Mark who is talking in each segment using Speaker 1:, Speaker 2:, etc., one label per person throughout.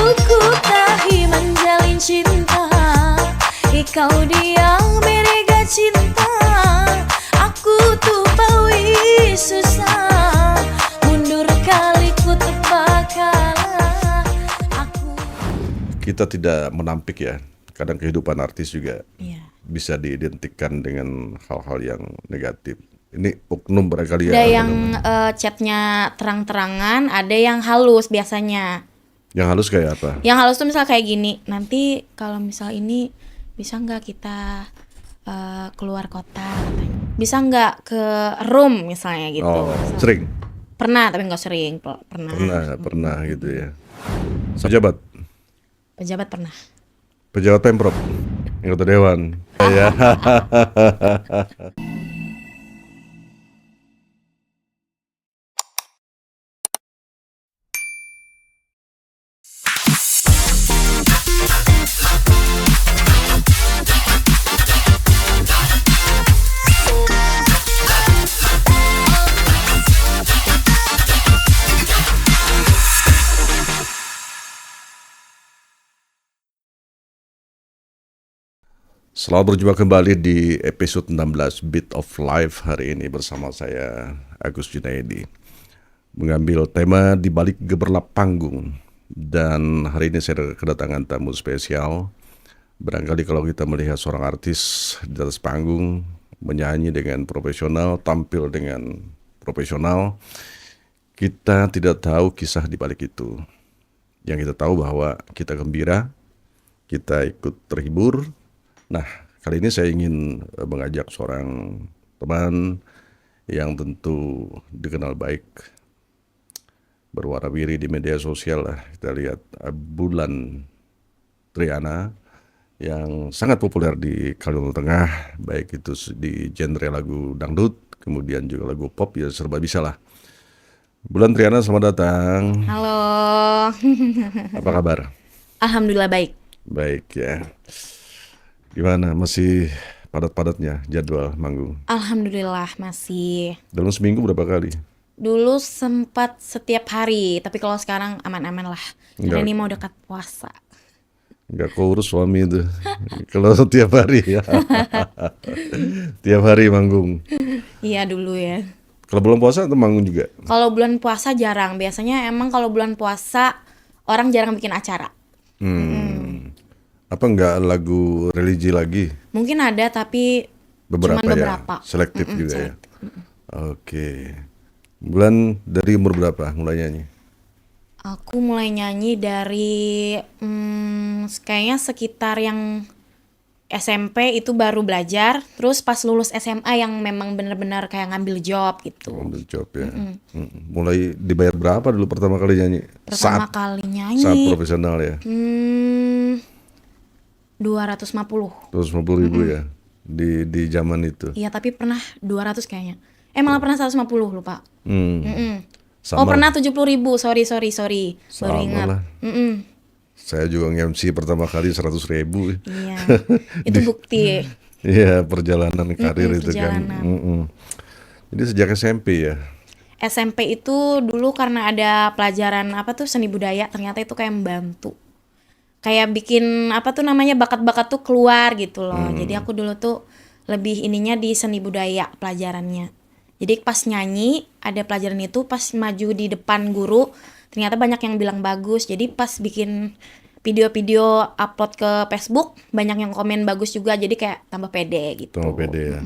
Speaker 1: ku tahi menjalin cinta, kau diam mereka cinta. Aku tuh paui susah, mundur kali ku tebak kalah.
Speaker 2: Kita tidak menampik ya, kadang kehidupan artis juga bisa diidentikan dengan hal-hal yang negatif. Ini oknum barangkali ya.
Speaker 3: Ada yang chatnya terang-terangan, ada yang halus biasanya.
Speaker 2: Yang halus kayak apa?
Speaker 3: Yang halus tuh misal kayak gini, nanti kalau misal ini bisa nggak kita keluar kota katanya. Bisa nggak ke room misalnya gitu.
Speaker 2: Oh, sering?
Speaker 3: Pernah, tapi nggak sering. Pernah.
Speaker 2: Pernah gitu ya. Pejabat?
Speaker 3: Pejabat pernah.
Speaker 2: Pejabat Pemprov? Anggota Dewan? Ya. Selamat berjumpa kembali di episode 16 Bit of Life hari ini bersama saya Agus Junaidi. Mengambil tema di balik gemerlap panggung. Dan hari ini saya kedatangan tamu spesial. Barangkali kalau kita melihat seorang artis di atas panggung, menyanyi dengan profesional, tampil dengan profesional, kita tidak tahu kisah di balik itu. Yang kita tahu bahwa kita gembira, kita ikut terhibur. Nah, kali ini saya ingin mengajak seorang teman yang tentu dikenal baik, berwarna-wiri di media sosial lah. Kita lihat Bulan Triana yang sangat populer di Kalimantan Tengah, baik itu di genre lagu dangdut, kemudian juga lagu pop, ya serba bisa lah. Bulan Triana, selamat datang.
Speaker 3: Halo.
Speaker 2: Apa kabar?
Speaker 3: Alhamdulillah baik.
Speaker 2: Baik ya. Gimana, masih padat-padatnya jadwal manggung?
Speaker 3: Alhamdulillah masih.
Speaker 2: Dalam seminggu berapa kali?
Speaker 3: Dulu sempat setiap hari, tapi kalau sekarang aman-aman lah. Karena ini mau dekat puasa.
Speaker 2: Enggak keurus suami itu. Kalau setiap hari ya. Tiap hari manggung.
Speaker 3: Iya dulu ya.
Speaker 2: Kalau bulan puasa itu manggung juga?
Speaker 3: Kalau bulan puasa jarang. Biasanya emang kalau bulan puasa orang jarang bikin acara.
Speaker 2: Apa enggak lagu religi lagi?
Speaker 3: Mungkin ada tapi
Speaker 2: Beberapa
Speaker 3: cuman beberapa.
Speaker 2: Ya? Selektif juga
Speaker 3: selektif.
Speaker 2: Ya? Oke. Bulan dari umur berapa mulai nyanyi?
Speaker 3: Aku mulai nyanyi dari kayaknya sekitar yang SMP itu baru belajar. Terus pas lulus SMA yang memang benar-benar kayak ngambil job gitu.
Speaker 2: Ngambil job ya. Mulai dibayar berapa dulu pertama kali nyanyi?
Speaker 3: Pertama kali nyanyi.
Speaker 2: Saat profesional ya?
Speaker 3: 250.
Speaker 2: 250.000 ya di zaman itu.
Speaker 3: Iya, tapi pernah 200 kayaknya. Malah pernah 150, lupa.
Speaker 2: Sama.
Speaker 3: Oh, pernah 70.000. Sorry. Baru ingat.
Speaker 2: Lah. Saya juga nge-MC pertama kali 100.000.
Speaker 3: Iya. Itu bukti.
Speaker 2: Iya, perjalanan karir itu kan.
Speaker 3: Perjalanan.
Speaker 2: Jadi sejak SMP ya.
Speaker 3: SMP itu dulu karena ada pelajaran seni budaya, ternyata itu kayak membantu. Kayak bikin bakat-bakat tuh keluar gitu loh. Jadi aku dulu tuh lebih ininya di seni budaya pelajarannya. Jadi pas nyanyi ada pelajaran itu, pas maju di depan guru ternyata banyak yang bilang bagus. Jadi pas bikin video-video upload ke Facebook banyak yang komen bagus juga. Jadi kayak tambah pede gitu.
Speaker 2: Tambah pede ya.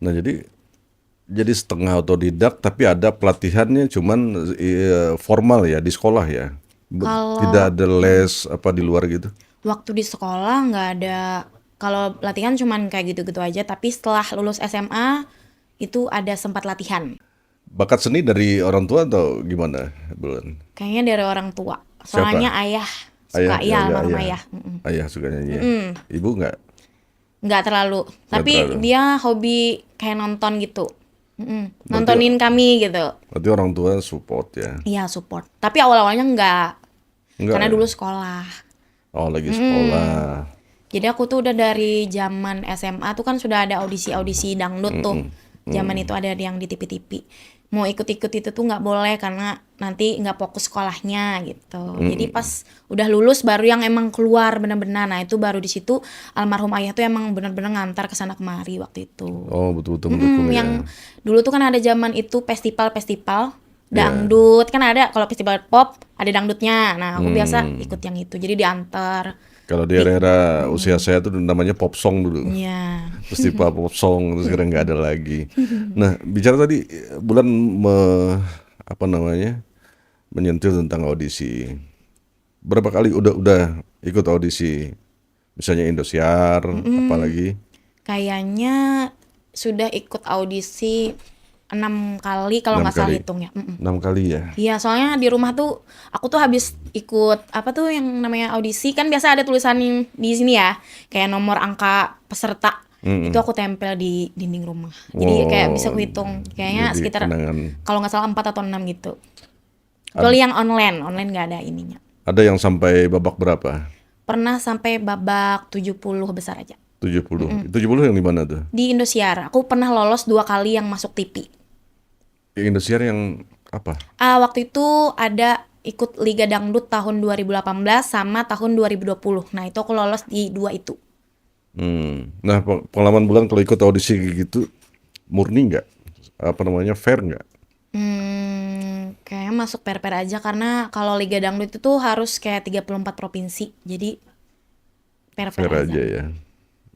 Speaker 2: Nah jadi setengah otodidak tapi ada pelatihannya cuman formal ya di sekolah ya. Tidak ada les di luar gitu?
Speaker 3: Waktu di sekolah nggak ada. Kalau latihan cuman kayak gitu-gitu aja. Tapi setelah lulus SMA itu ada sempat latihan.
Speaker 2: Bakat seni dari orang tua atau gimana, Bulan?
Speaker 3: Kayaknya dari orang tua. Soalnya ayah suka, almarhum ayah.
Speaker 2: Ayah suka nyanyi ya? Ibu nggak?
Speaker 3: Nggak terlalu. Tapi dia hobi kayak nonton gitu. Nontonin kami gitu.
Speaker 2: Berarti orang tua support ya?
Speaker 3: Iya, support. Tapi awal-awalnya enggak karena
Speaker 2: ya?
Speaker 3: dulu sekolah.
Speaker 2: Oh, lagi sekolah.
Speaker 3: Jadi aku tuh udah dari zaman SMA tuh kan sudah ada audisi dangdut tuh. Zaman itu ada yang di TV-TV. mau ikut-ikut itu tuh nggak boleh karena nanti nggak fokus sekolahnya gitu. Jadi pas udah lulus baru yang emang keluar benar-benar. Nah itu baru di situ almarhum ayah tuh emang benar-benar ngantar ke sana kemari waktu itu.
Speaker 2: Oh, betul-betul mendukung ya.
Speaker 3: Yang dulu tuh kan ada zaman itu festival-festival
Speaker 2: Ya.
Speaker 3: dangdut kan ada, kalau festival pop ada dangdutnya. Nah aku biasa ikut yang itu, jadi diantar.
Speaker 2: Kalau di era usia saya tuh namanya pop song dulu.
Speaker 3: Iya.
Speaker 2: Festival pop song terus sekarang nggak ada lagi. Nah, bicara tadi Bulan apa namanya? Menyentil tentang audisi. Berapa kali udah ikut audisi? Misalnya Indosiar, apalagi
Speaker 3: Kayaknya sudah ikut audisi 6 kali kalau
Speaker 2: 6
Speaker 3: nggak salah
Speaker 2: kali.
Speaker 3: hitung ya.
Speaker 2: 6 kali ya.
Speaker 3: Iya, soalnya di rumah tuh aku tuh habis ikut apa tuh yang namanya audisi, kan biasa ada tulisan di sini ya, kayak nomor angka peserta. Itu aku tempel di dinding rumah. Jadi kayak bisa kuhitung. Kayaknya
Speaker 2: Jadi
Speaker 3: sekitar
Speaker 2: kenangan.
Speaker 3: kalau nggak salah 4 atau 6 gitu. Kecuali yang online nggak ada ininya.
Speaker 2: Ada yang sampai babak berapa?
Speaker 3: Pernah sampai babak 70 besar aja.
Speaker 2: 70. 70 yang di mana tuh?
Speaker 3: Di Indosiar, aku pernah lolos 2 kali yang masuk TV.
Speaker 2: Indosiar yang apa?
Speaker 3: Waktu itu ada ikut Liga Dangdut tahun 2018 sama tahun 2020. Nah, itu aku lolos di 2 itu.
Speaker 2: Nah, pengalaman Bulan kalau ikut audisi kayak gitu murni nggak? Apa namanya, fair nggak?
Speaker 3: Kayaknya masuk per-per aja karena kalau Liga Dangdut itu tuh harus kayak 34 provinsi. Jadi per-per
Speaker 2: Fair
Speaker 3: aja.
Speaker 2: aja ya.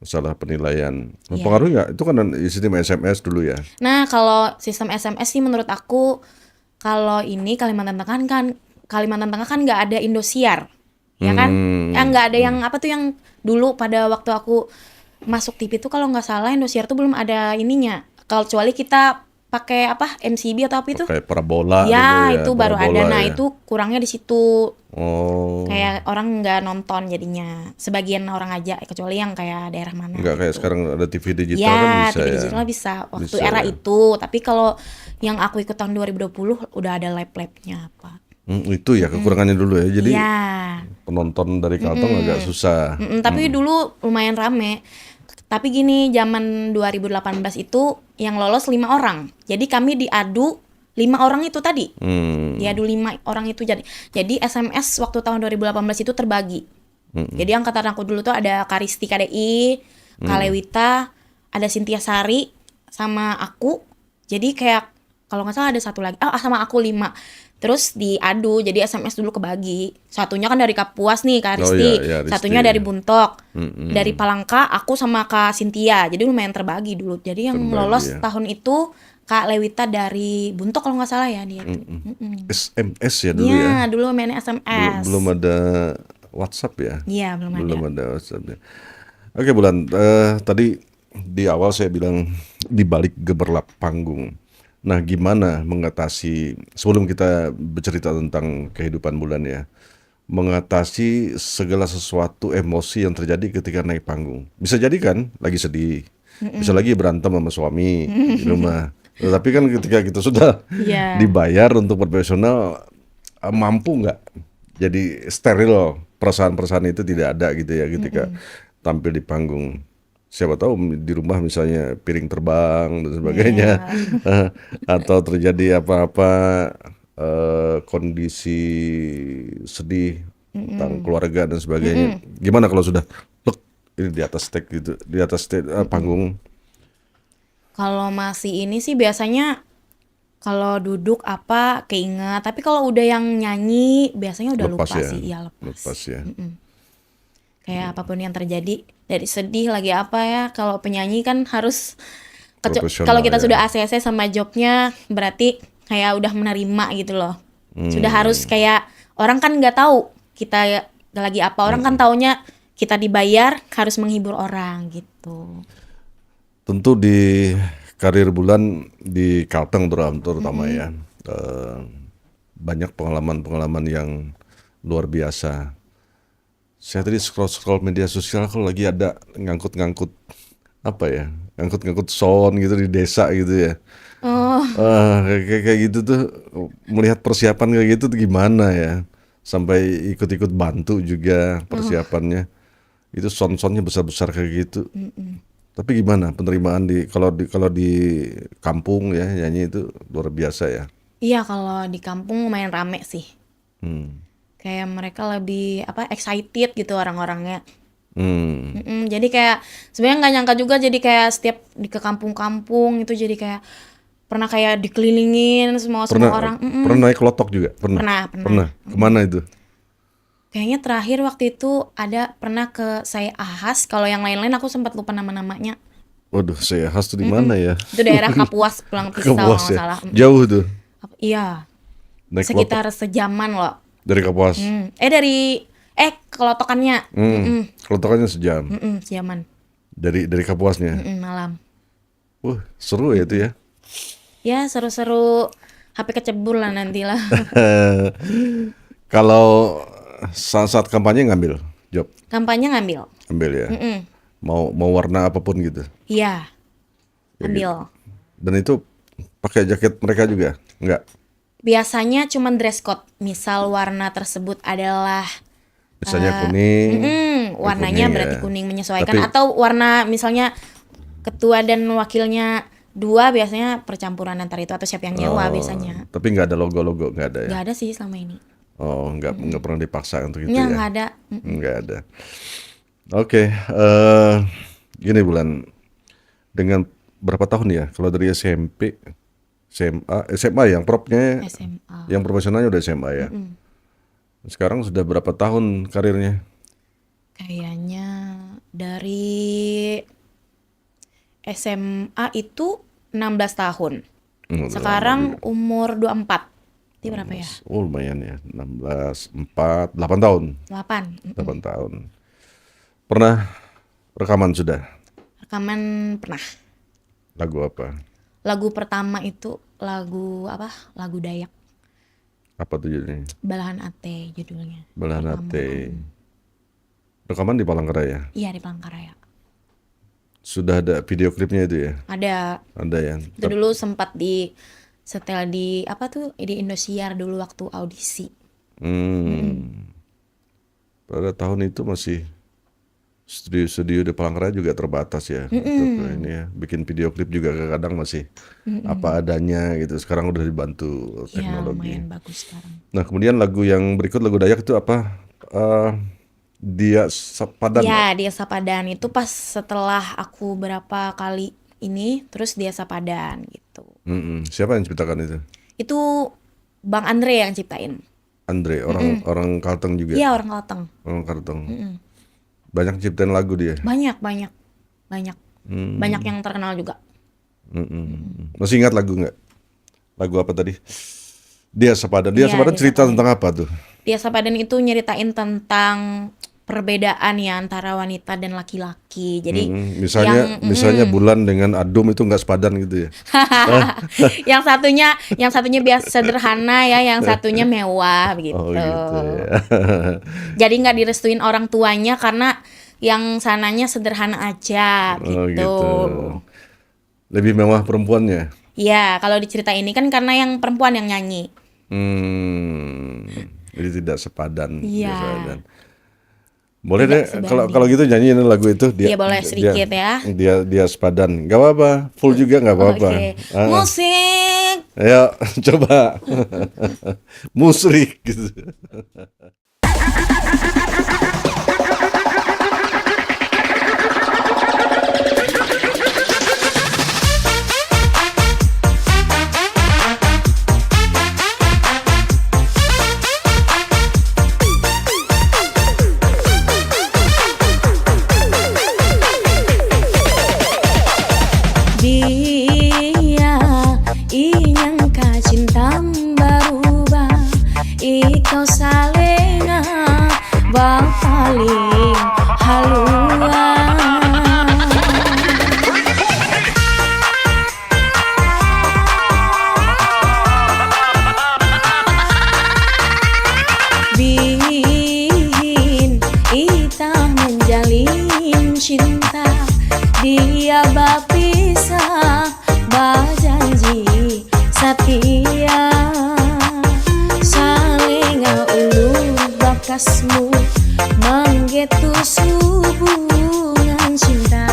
Speaker 2: Masalah penilaian.
Speaker 3: Iya.
Speaker 2: Pengaruh nggak? Itu kan sistem SMS dulu ya.
Speaker 3: Nah, kalau sistem SMS sih menurut aku, kalau ini Kalimantan Tengah kan nggak ada Indosiar, ya kan? Nggak ada yang apa tuh yang dulu pada waktu aku masuk TV tuh kalau nggak salah Indosiar tuh belum ada ininya. Kalau kecuali kita pakai apa MCB atau apa itu?
Speaker 2: Kayak parabola dulu
Speaker 3: Ya,
Speaker 2: ya.
Speaker 3: itu baru ada.
Speaker 2: Parabola
Speaker 3: Nah,
Speaker 2: ya.
Speaker 3: itu kurangnya di situ.
Speaker 2: Oh,
Speaker 3: Kayak orang nggak nonton jadinya. Sebagian orang aja, kecuali yang kayak daerah mana.
Speaker 2: nggak kayak
Speaker 3: gitu.
Speaker 2: sekarang ada TV digital
Speaker 3: Ya,
Speaker 2: kan bisa
Speaker 3: TV
Speaker 2: ya.
Speaker 3: digital bisa waktu
Speaker 2: Bisa
Speaker 3: era
Speaker 2: ya.
Speaker 3: itu. Tapi kalau yang aku ikut tahun 2020 udah ada lab-labnya apa.
Speaker 2: Itu ya kekurangannya dulu ya. Jadi
Speaker 3: Iya.
Speaker 2: penonton dari Kalteng agak susah.
Speaker 3: Tapi dulu lumayan rame. Tapi gini, zaman 2018 itu yang lolos 5 orang. Jadi kami diadu 5 orang itu tadi. Diadu 5 orang itu jadi SMS waktu tahun 2018 itu terbagi. Jadi angkatan aku dulu tuh ada Karisti KDI, Kalewita, ada Cynthia Sari, sama aku. Jadi kayak kalau nggak salah ada satu lagi, sama aku 5. Terus diadu, jadi SMS dulu kebagi. Satunya kan dari Kapuas nih, Kak Risti.
Speaker 2: iya, Risti.
Speaker 3: Satunya dari Buntok. Dari Palangka, aku sama Kak Cynthia. Jadi lumayan terbagi dulu. Jadi yang
Speaker 2: Terbagi,
Speaker 3: lolos
Speaker 2: ya.
Speaker 3: tahun itu Kak Lewita dari Buntok kalau nggak salah ya dia tuh.
Speaker 2: SMS ya dulu
Speaker 3: Iya,
Speaker 2: ya.
Speaker 3: dulu mainnya SMS.
Speaker 2: Belum ada WhatsApp ya.
Speaker 3: Iya, belum ada.
Speaker 2: WhatsApp ya. Oke Bulan, tadi di awal saya bilang di balik gemerlap panggung. Nah, gimana mengatasi, sebelum kita bercerita tentang kehidupan Bulan ya, mengatasi segala sesuatu emosi yang terjadi ketika naik panggung. Bisa jadi kan lagi sedih, bisa lagi berantem sama suami di rumah. Tetapi kan ketika kita sudah
Speaker 3: Iya.
Speaker 2: dibayar untuk profesional, mampu nggak jadi steril, perasaan-perasaan itu tidak ada gitu ya ketika tampil di panggung. Siapa tahu di rumah misalnya piring terbang dan sebagainya, atau terjadi apa-apa kondisi sedih tentang keluarga dan sebagainya. Gimana kalau sudah plek, ini di atas stage gitu, di atas stage, panggung?
Speaker 3: Kalau masih ini sih biasanya kalau duduk apa keinget. Tapi kalau udah yang nyanyi biasanya udah
Speaker 2: Lepas
Speaker 3: lupa
Speaker 2: ya?
Speaker 3: sih. Iya, lepas.
Speaker 2: Lepas ya.
Speaker 3: Kayak apapun yang terjadi, dari sedih lagi apa ya, kalau penyanyi kan harus
Speaker 2: Profesional
Speaker 3: kalau kita
Speaker 2: ya.
Speaker 3: sudah ACC sama jobnya berarti kayak udah menerima gitu loh. Sudah harus kayak orang kan nggak tahu kita lagi apa, orang kan taunya kita dibayar harus menghibur orang gitu.
Speaker 2: Tentu di karir Bulan di Kalteng terutama ya, banyak pengalaman-pengalaman yang luar biasa. Saya tadi scroll media sosial kalau lagi ada ngangkut apa ya, ngangkut sound gitu di desa gitu ya. Kayak gitu tuh, melihat persiapan kayak gitu tuh gimana ya, sampai ikut bantu juga persiapannya. Itu sound-soundnya besar-besar kayak gitu. Tapi gimana penerimaan kalau di kampung ya nyanyi itu luar biasa ya.
Speaker 3: Iya, kalau di kampung lumayan rame sih.
Speaker 2: Hmm.
Speaker 3: Kayak mereka lebih apa excited gitu orang-orangnya.
Speaker 2: Hmm.
Speaker 3: Jadi kayak sebenarnya nggak nyangka juga, jadi kayak setiap ke kampung-kampung itu jadi kayak pernah kayak dikelilingin semua orang.
Speaker 2: Pernah naik lotok juga?
Speaker 3: Pernah.
Speaker 2: Pernah. Kemana itu?
Speaker 3: Kayaknya terakhir waktu itu ada pernah ke Saya Ahas. Kalau yang lain-lain aku sempat lupa nama-namanya.
Speaker 2: Waduh, saya khas tuh di mana ya?
Speaker 3: Itu daerah Kapuas, Pulang Pisau kalau
Speaker 2: Kapuas
Speaker 3: nggak
Speaker 2: ya.
Speaker 3: salah.
Speaker 2: Jauh tuh.
Speaker 3: Iya,
Speaker 2: Naik
Speaker 3: sekitar sejaman loh.
Speaker 2: dari Kapuas.
Speaker 3: Dari kelotokannya.
Speaker 2: Kelotokannya sejam.
Speaker 3: Sejaman.
Speaker 2: Dari Kapuasnya.
Speaker 3: Malam.
Speaker 2: Seru ya itu ya.
Speaker 3: Ya seru-seru. HP kecebur lah nantilah.
Speaker 2: Kalau saat kampanye ngambil job,
Speaker 3: Kampanye ngambil.
Speaker 2: ambil ya. Mau warna apapun gitu.
Speaker 3: Iya.
Speaker 2: Ya,
Speaker 3: Ambil.
Speaker 2: gitu. Dan itu pakai jaket mereka juga? Enggak.
Speaker 3: Biasanya cuman dress code. Misal warna tersebut adalah
Speaker 2: Misalnya kuning.
Speaker 3: warnanya
Speaker 2: kuning
Speaker 3: berarti
Speaker 2: ya.
Speaker 3: kuning menyesuaikan,
Speaker 2: Tapi-
Speaker 3: atau warna misalnya ketua dan wakilnya 2, biasanya percampuran antar itu, atau siapa yang nyewa biasanya.
Speaker 2: Tapi nggak ada logo-logo, nggak ada ya?
Speaker 3: Nggak ada sih selama ini.
Speaker 2: Oh, nggak pernah dipaksa untuk itu
Speaker 3: Ya
Speaker 2: ya?
Speaker 3: nggak ada.
Speaker 2: Nggak ada. Oke, gini Bulan, dengan berapa tahun ya? Kalau dari SMP, SMA yang propnya,
Speaker 3: SMA.
Speaker 2: yang profesionalnya udah SMA ya. Sekarang sudah berapa tahun karirnya?
Speaker 3: Kayaknya dari SMA itu 16 tahun. Sekarang umur 24. Itu berapa ya?
Speaker 2: Oh lumayan ya, 16, 4, 8 tahun.
Speaker 3: 8.
Speaker 2: 8 tahun. Pernah rekaman sudah?
Speaker 3: Rekaman pernah.
Speaker 2: Lagu apa?
Speaker 3: Lagu pertama itu lagu apa? Lagu Dayak.
Speaker 2: Apa tuh judulnya?
Speaker 3: Balahan Ate judulnya.
Speaker 2: Belahan
Speaker 3: Pertama.
Speaker 2: Hati. Rekaman di Palangkaraya.
Speaker 3: Iya, di Palangkaraya.
Speaker 2: Sudah ada video klipnya itu ya?
Speaker 3: Ada.
Speaker 2: Ada ya?
Speaker 3: Itu dulu sempat di setel di apa tuh, di Indosiar dulu waktu audisi.
Speaker 2: Pada tahun itu masih studio di Palangkaraya juga terbatas ya. Untuk ini ya, bikin video klip juga kadang masih apa adanya gitu. Sekarang udah dibantu
Speaker 3: Iya,
Speaker 2: teknologi.
Speaker 3: lumayan bagus sekarang.
Speaker 2: Nah, kemudian lagu yang berikut, lagu Dayak itu apa? Dia Sepadan.
Speaker 3: Ya, Dia Sapadan itu pas setelah aku berapa kali ini, terus Dia Sapadan gitu.
Speaker 2: Siapa yang ciptakan itu?
Speaker 3: Itu Bang Andre yang ciptain.
Speaker 2: Andre, orang Kalteng juga.
Speaker 3: Iya, orang Kalteng.
Speaker 2: Orang Kalteng. Banyak ciptain lagu dia.
Speaker 3: Banyak. Banyak yang terkenal juga.
Speaker 2: Masih ingat lagu nggak? Lagu apa tadi? Dia Sepadan. Dia
Speaker 3: Iya,
Speaker 2: Sepadan
Speaker 3: Dia
Speaker 2: cerita
Speaker 3: Sepadan.
Speaker 2: tentang apa tuh?
Speaker 3: Dia Sapadan itu nyeritain tentang perbedaan ya antara wanita dan laki-laki. Jadi
Speaker 2: Misalnya Bulan dengan Adum itu nggak sepadan gitu ya?
Speaker 3: yang satunya biasa sederhana ya, yang satunya mewah begitu.
Speaker 2: Oh gitu ya.
Speaker 3: Jadi nggak direstuin orang tuanya karena yang sananya sederhana aja gitu.
Speaker 2: Oh gitu. Lebih mewah perempuannya.
Speaker 3: Ya, kalau dicerita ini kan karena yang perempuan yang nyanyi.
Speaker 2: Jadi tidak sepadan.
Speaker 3: Iya.
Speaker 2: Dia sepadan. Boleh
Speaker 3: Tidak
Speaker 2: deh kalau gitu nyanyiin lagu itu
Speaker 3: Iya, boleh sedikit ya.
Speaker 2: Dia sepadan. Gak apa-apa. Full juga gak apa-apa.
Speaker 3: Oke. Musik.
Speaker 2: Ayo coba. Musrik gitu.
Speaker 3: Dia inyangka cinta berubah, ikau salenga paling halua. Bihin ita menjalin cinta, dia bapisah bajanji setia, salenga ulu bakasmu menggetus hubungan cinta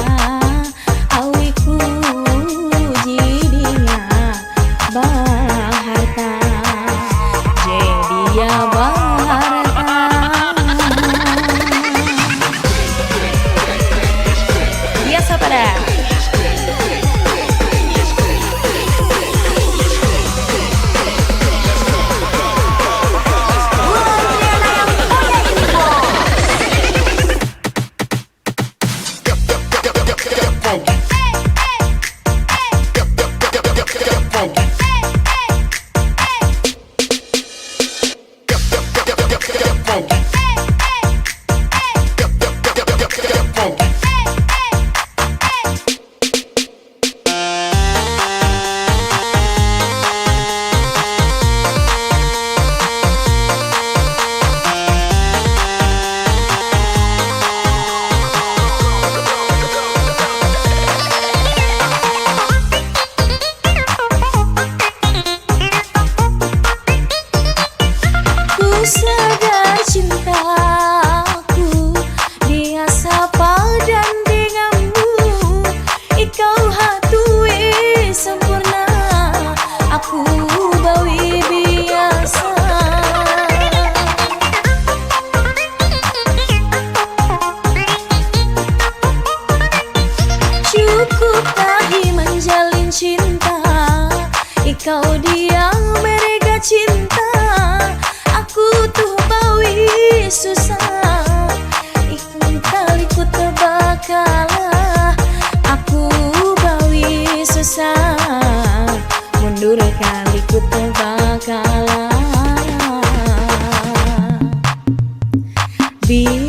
Speaker 1: Bin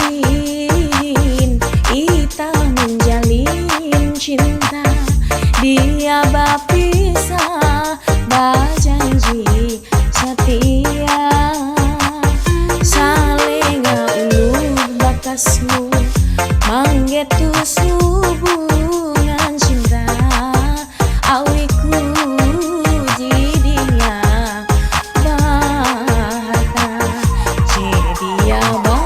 Speaker 1: Ita menjalin cinta, dia berpisah berjanji setia, saling ulu bakasmu manggetus hubungan cinta, awiku jidinya bahata, jidia bahata.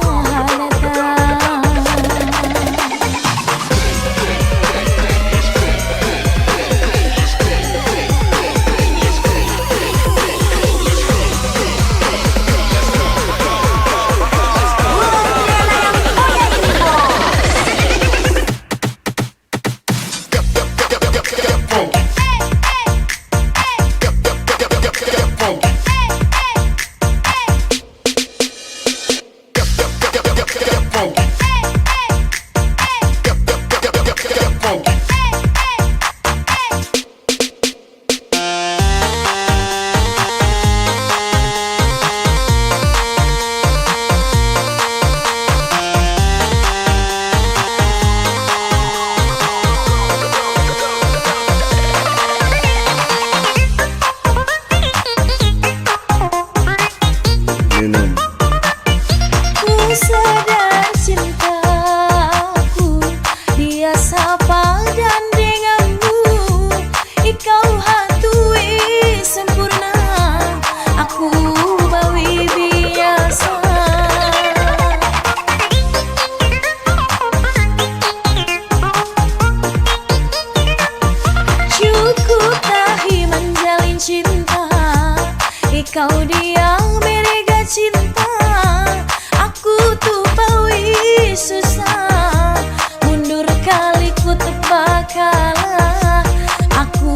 Speaker 2: Minum.
Speaker 1: Ku sadar cintaku, dia sapa dan denganmu, ikau hatui sempurna, aku bawi biasa. Cukup tahi menjalin cinta, ikau dia mereka cinta, aku tuh bawi susah, mundur kali ku tebak kalah, aku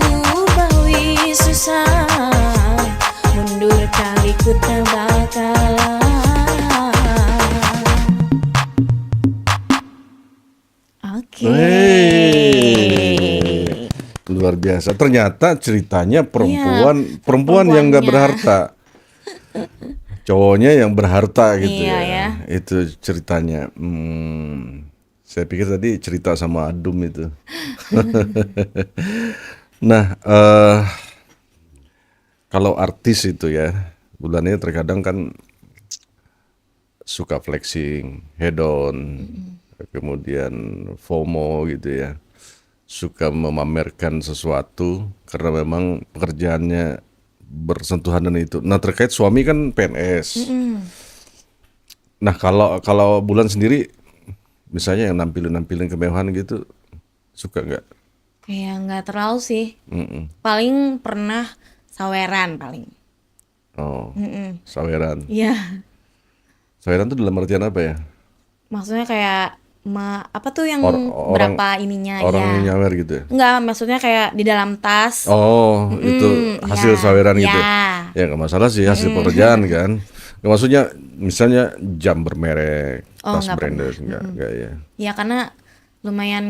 Speaker 1: bawi susah, mundur kali ku tebak kalah. Oke.
Speaker 2: Wey, luar biasa. Ternyata ceritanya perempuan yang nggak
Speaker 3: perempuannya.
Speaker 2: berharta, cowoknya yang berharta gitu
Speaker 3: Iya,
Speaker 2: ya.
Speaker 3: ya.
Speaker 2: Itu ceritanya. Saya pikir tadi cerita sama Adum itu. Nah, kalau artis itu ya, bulannya terkadang kan suka flexing, hedon, kemudian FOMO gitu ya. Suka memamerkan sesuatu karena memang pekerjaannya bersentuhan dengan itu. Nah, terkait suami kan PNS. Nah, kalau Bulan sendiri misalnya yang nampilin kemewahan gitu suka nggak?
Speaker 3: Kayak nggak terlalu sih.
Speaker 2: Mm-mm.
Speaker 3: Paling pernah saweran paling.
Speaker 2: Oh, saweran.
Speaker 3: Iya.
Speaker 2: Saweran itu dalam artian apa ya?
Speaker 3: Maksudnya kayak apa tuh yang
Speaker 2: Orang-
Speaker 3: berapa ininya
Speaker 2: Orang
Speaker 3: ya?
Speaker 2: yang nyawer gitu ya?
Speaker 3: Enggak, maksudnya kayak di dalam tas.
Speaker 2: Oh, itu hasil
Speaker 3: ya,
Speaker 2: saweran gitu.
Speaker 3: ya.
Speaker 2: Ya nggak masalah sih, hasil pekerjaan kan. Nggak, maksudnya misalnya jam bermerek,
Speaker 3: Oh,
Speaker 2: tas
Speaker 3: nggak
Speaker 2: branded, enggak ya.
Speaker 3: Ya karena lumayan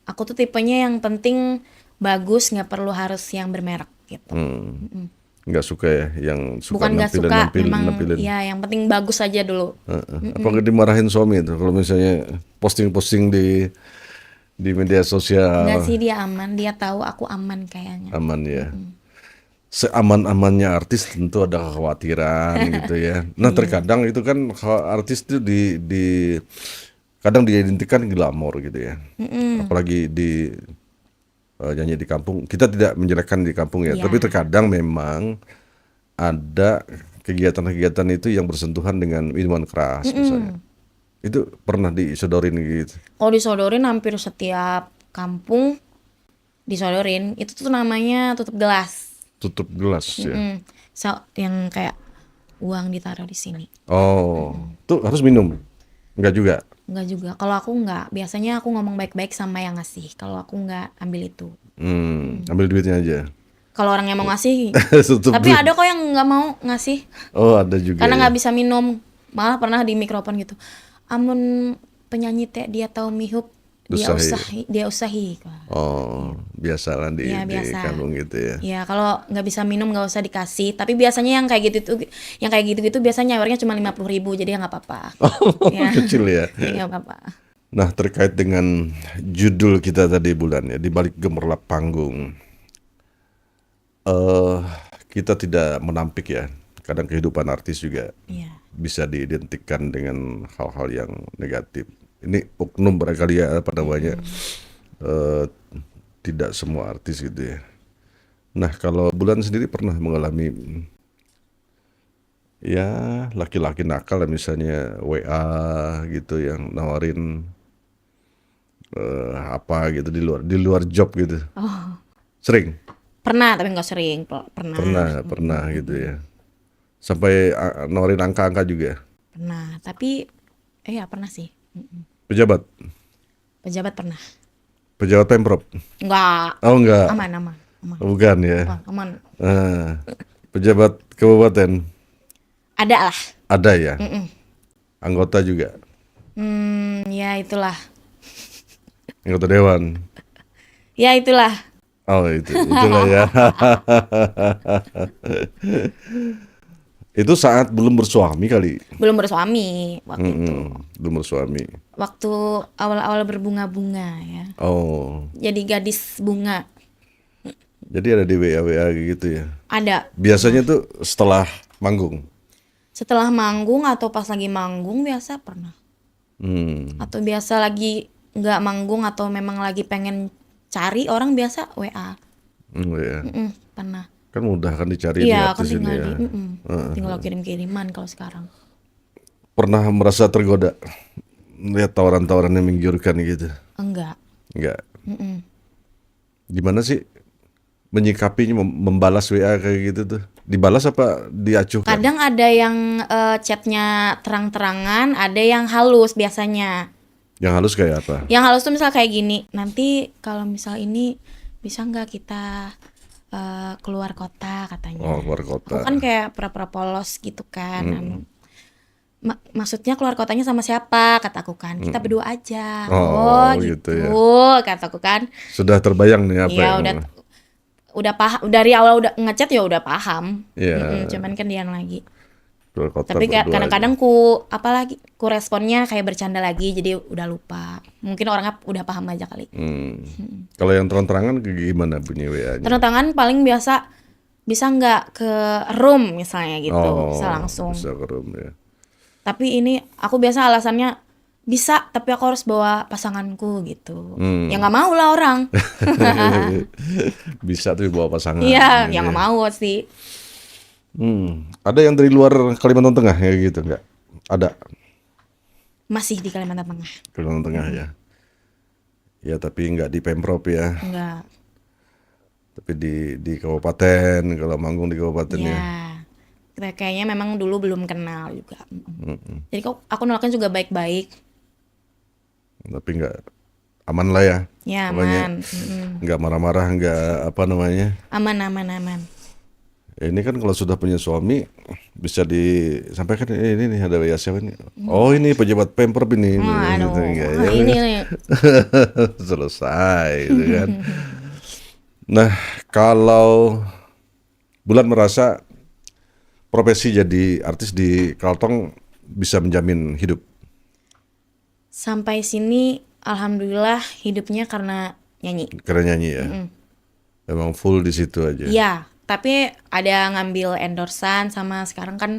Speaker 3: aku tuh tipenya yang penting bagus, nggak perlu harus yang bermerek gitu.
Speaker 2: Nggak suka ya, yang suka
Speaker 3: Bukan nggak suka, memang
Speaker 2: nampilin.
Speaker 3: ya yang penting bagus aja dulu.
Speaker 2: Apa nggak dimarahin suami itu kalau misalnya posting di media sosial?
Speaker 3: Nggak sih, dia aman, dia tahu aku aman kayaknya.
Speaker 2: Aman ya. Seaman-amannya artis tentu ada kekhawatiran gitu ya. Nah, terkadang itu kan artis itu kadang diidentikan glamor gitu ya. Apalagi di nyanyi di kampung. Kita tidak menjelekkan di kampung ya,
Speaker 3: Iya.
Speaker 2: tapi terkadang memang ada kegiatan-kegiatan itu yang bersentuhan dengan minuman keras misalnya. Itu pernah disodorin gitu.
Speaker 3: Kalau disodorin hampir setiap kampung disodorin, itu tuh namanya tutup gelas.
Speaker 2: Tutup gelas ya.
Speaker 3: Yang kayak uang ditaruh di sini.
Speaker 2: Oh, tuh harus minum. Enggak juga.
Speaker 3: Enggak juga. Kalau aku enggak, biasanya aku ngomong baik-baik sama yang ngasih. Kalau aku enggak ambil itu.
Speaker 2: Ambil duitnya aja.
Speaker 3: Kalau orang yang mau ngasih,
Speaker 2: Tutup
Speaker 3: tapi
Speaker 2: duit.
Speaker 3: ada kok yang nggak mau ngasih
Speaker 2: Oh, ada juga.
Speaker 3: karena
Speaker 2: ya.
Speaker 3: nggak bisa minum. Malah pernah di mikrofon gitu. Amun penyanyi teh dia tahu mihup Dia usahi.
Speaker 2: Oh, biasalah
Speaker 3: Iya
Speaker 2: di
Speaker 3: biasa.
Speaker 2: kandung gitu ya.
Speaker 3: Ya kalau nggak bisa minum nggak usah dikasih. Tapi biasanya yang kayak gitu biasanya nyawarnya cuma 50.000, jadi ya nggak apa-apa. Ya,
Speaker 2: Kecil ya.
Speaker 3: ya nggak apa-apa.
Speaker 2: Nah, terkait dengan judul kita tadi Bulan ya, di balik gemerlap panggung. eh Kita tidak menampik ya. Kadang kehidupan artis juga
Speaker 3: Iya.
Speaker 2: bisa diidentikan dengan hal-hal yang negatif. Ini oknum barangkali ya apa namanya. eh, Tidak semua artis gitu ya. Nah, kalau Bulan sendiri pernah mengalami ya laki-laki nakal lah, misalnya WA gitu yang nawarin apa gitu di luar job gitu.
Speaker 3: Oh,
Speaker 2: Sering?
Speaker 3: pernah tapi nggak sering. Pernah.
Speaker 2: Pernah gitu ya. Sampai nawarin angka-angka juga.
Speaker 3: Pernah. Tapi ya pernah sih.
Speaker 2: Pejabat,
Speaker 3: Pejabat pernah.
Speaker 2: pejabat Pemprov.
Speaker 3: Enggak.
Speaker 2: Oh enggak.
Speaker 3: Aman.
Speaker 2: Bukan ya.
Speaker 3: Wah, aman.
Speaker 2: Pejabat kabupaten
Speaker 3: Ada lah.
Speaker 2: ada ya. Anggota juga.
Speaker 3: Ya itulah.
Speaker 2: Anggota dewan.
Speaker 3: Ya itulah.
Speaker 2: Oh itulah ya. Itu saat belum bersuami kali.
Speaker 3: Belum bersuami waktu itu.
Speaker 2: Belum bersuami.
Speaker 3: Waktu awal-awal berbunga-bunga ya.
Speaker 2: Oh,
Speaker 3: Jadi gadis bunga.
Speaker 2: jadi ada di WA gitu ya.
Speaker 3: Ada.
Speaker 2: Biasanya tuh setelah manggung.
Speaker 3: Setelah manggung atau pas lagi manggung biasa pernah. Atau biasa lagi nggak manggung atau memang lagi pengen cari orang biasa WA.
Speaker 2: Ya.
Speaker 3: Pernah.
Speaker 2: Kan mudah kan dicari di
Speaker 3: Iya kan
Speaker 2: artis ini
Speaker 3: tinggal
Speaker 2: ya.
Speaker 3: tinggal kirim-kiriman kalau sekarang.
Speaker 2: Pernah merasa tergoda lihat tawaran-tawaran yang menggiurkan gitu?
Speaker 3: Enggak.
Speaker 2: Enggak. Gimana sih menyikapinya, membalas WA kayak gitu tuh? Dibalas apa diacuhkan?
Speaker 3: Kadang ada yang chatnya terang-terangan, ada yang halus biasanya.
Speaker 2: Yang halus kayak apa?
Speaker 3: Yang halus tuh misal kayak gini, nanti kalau misal ini bisa nggak kita keluar kota katanya.
Speaker 2: Oh, keluar kota.
Speaker 3: Aku kan kayak pura-pura polos gitu kan. Maksudnya keluar kotanya sama siapa? Kataku kan. Kita berdua aja.
Speaker 2: Oh,
Speaker 3: gitu.
Speaker 2: gitu ya.
Speaker 3: Kataku kan.
Speaker 2: Sudah terbayang nih apa
Speaker 3: Iya
Speaker 2: yang
Speaker 3: udah paham dari awal udah ngechat ya udah paham.
Speaker 2: Iya.
Speaker 3: Cuman kan dia lagi.
Speaker 2: keluar kota
Speaker 3: Tapi
Speaker 2: berdua
Speaker 3: kadang-kadang
Speaker 2: aja.
Speaker 3: ku responnya kayak bercanda lagi jadi udah lupa. Mungkin orangnya udah paham aja kali.
Speaker 2: Kalau yang terang-terangan gimana bunyi WA-nya?
Speaker 3: Tanda tangan paling biasa bisa nggak ke room misalnya gitu, bisa langsung.
Speaker 2: Bisa ke room ya.
Speaker 3: Tapi ini aku biasa alasannya bisa, tapi aku harus bawa pasanganku gitu. Ya nggak mau lah orang.
Speaker 2: Bisa tuh bawa pasangan.
Speaker 3: Iya,
Speaker 2: gitu
Speaker 3: yang
Speaker 2: ya.
Speaker 3: nggak mau sih.
Speaker 2: Ada yang dari luar Kalimantan Tengah ya gitu nggak? Ada
Speaker 3: Masih di Kalimantan Tengah.
Speaker 2: Kalimantan Tengah ya. Ya tapi nggak di Pemprov ya.
Speaker 3: Enggak.
Speaker 2: Tapi di kabupaten, kalau manggung di kabupaten ya.
Speaker 3: Kayaknya memang dulu belum kenal juga. Jadi aku nolaknya juga baik-baik.
Speaker 2: Tapi nggak aman lah ya.
Speaker 3: Ya
Speaker 2: Pokoknya
Speaker 3: aman.
Speaker 2: nggak marah-marah, nggak apa namanya.
Speaker 3: Aman.
Speaker 2: Ini kan kalau sudah punya suami bisa disampaikan ini nih ada WA siapa ini? Oh ini pejabat Pemprov ini.
Speaker 3: Aduh,
Speaker 2: Enggak, ya.
Speaker 3: ini nih.
Speaker 2: Selesai gitu kan. Nah, kalau Bulan merasa profesi jadi artis di Kalteng bisa menjamin hidup.
Speaker 3: Sampai sini alhamdulillah hidupnya karena nyanyi.
Speaker 2: Karena nyanyi ya. Emang full di situ aja.
Speaker 3: Iya, tapi ada ngambil endorsan sama sekarang kan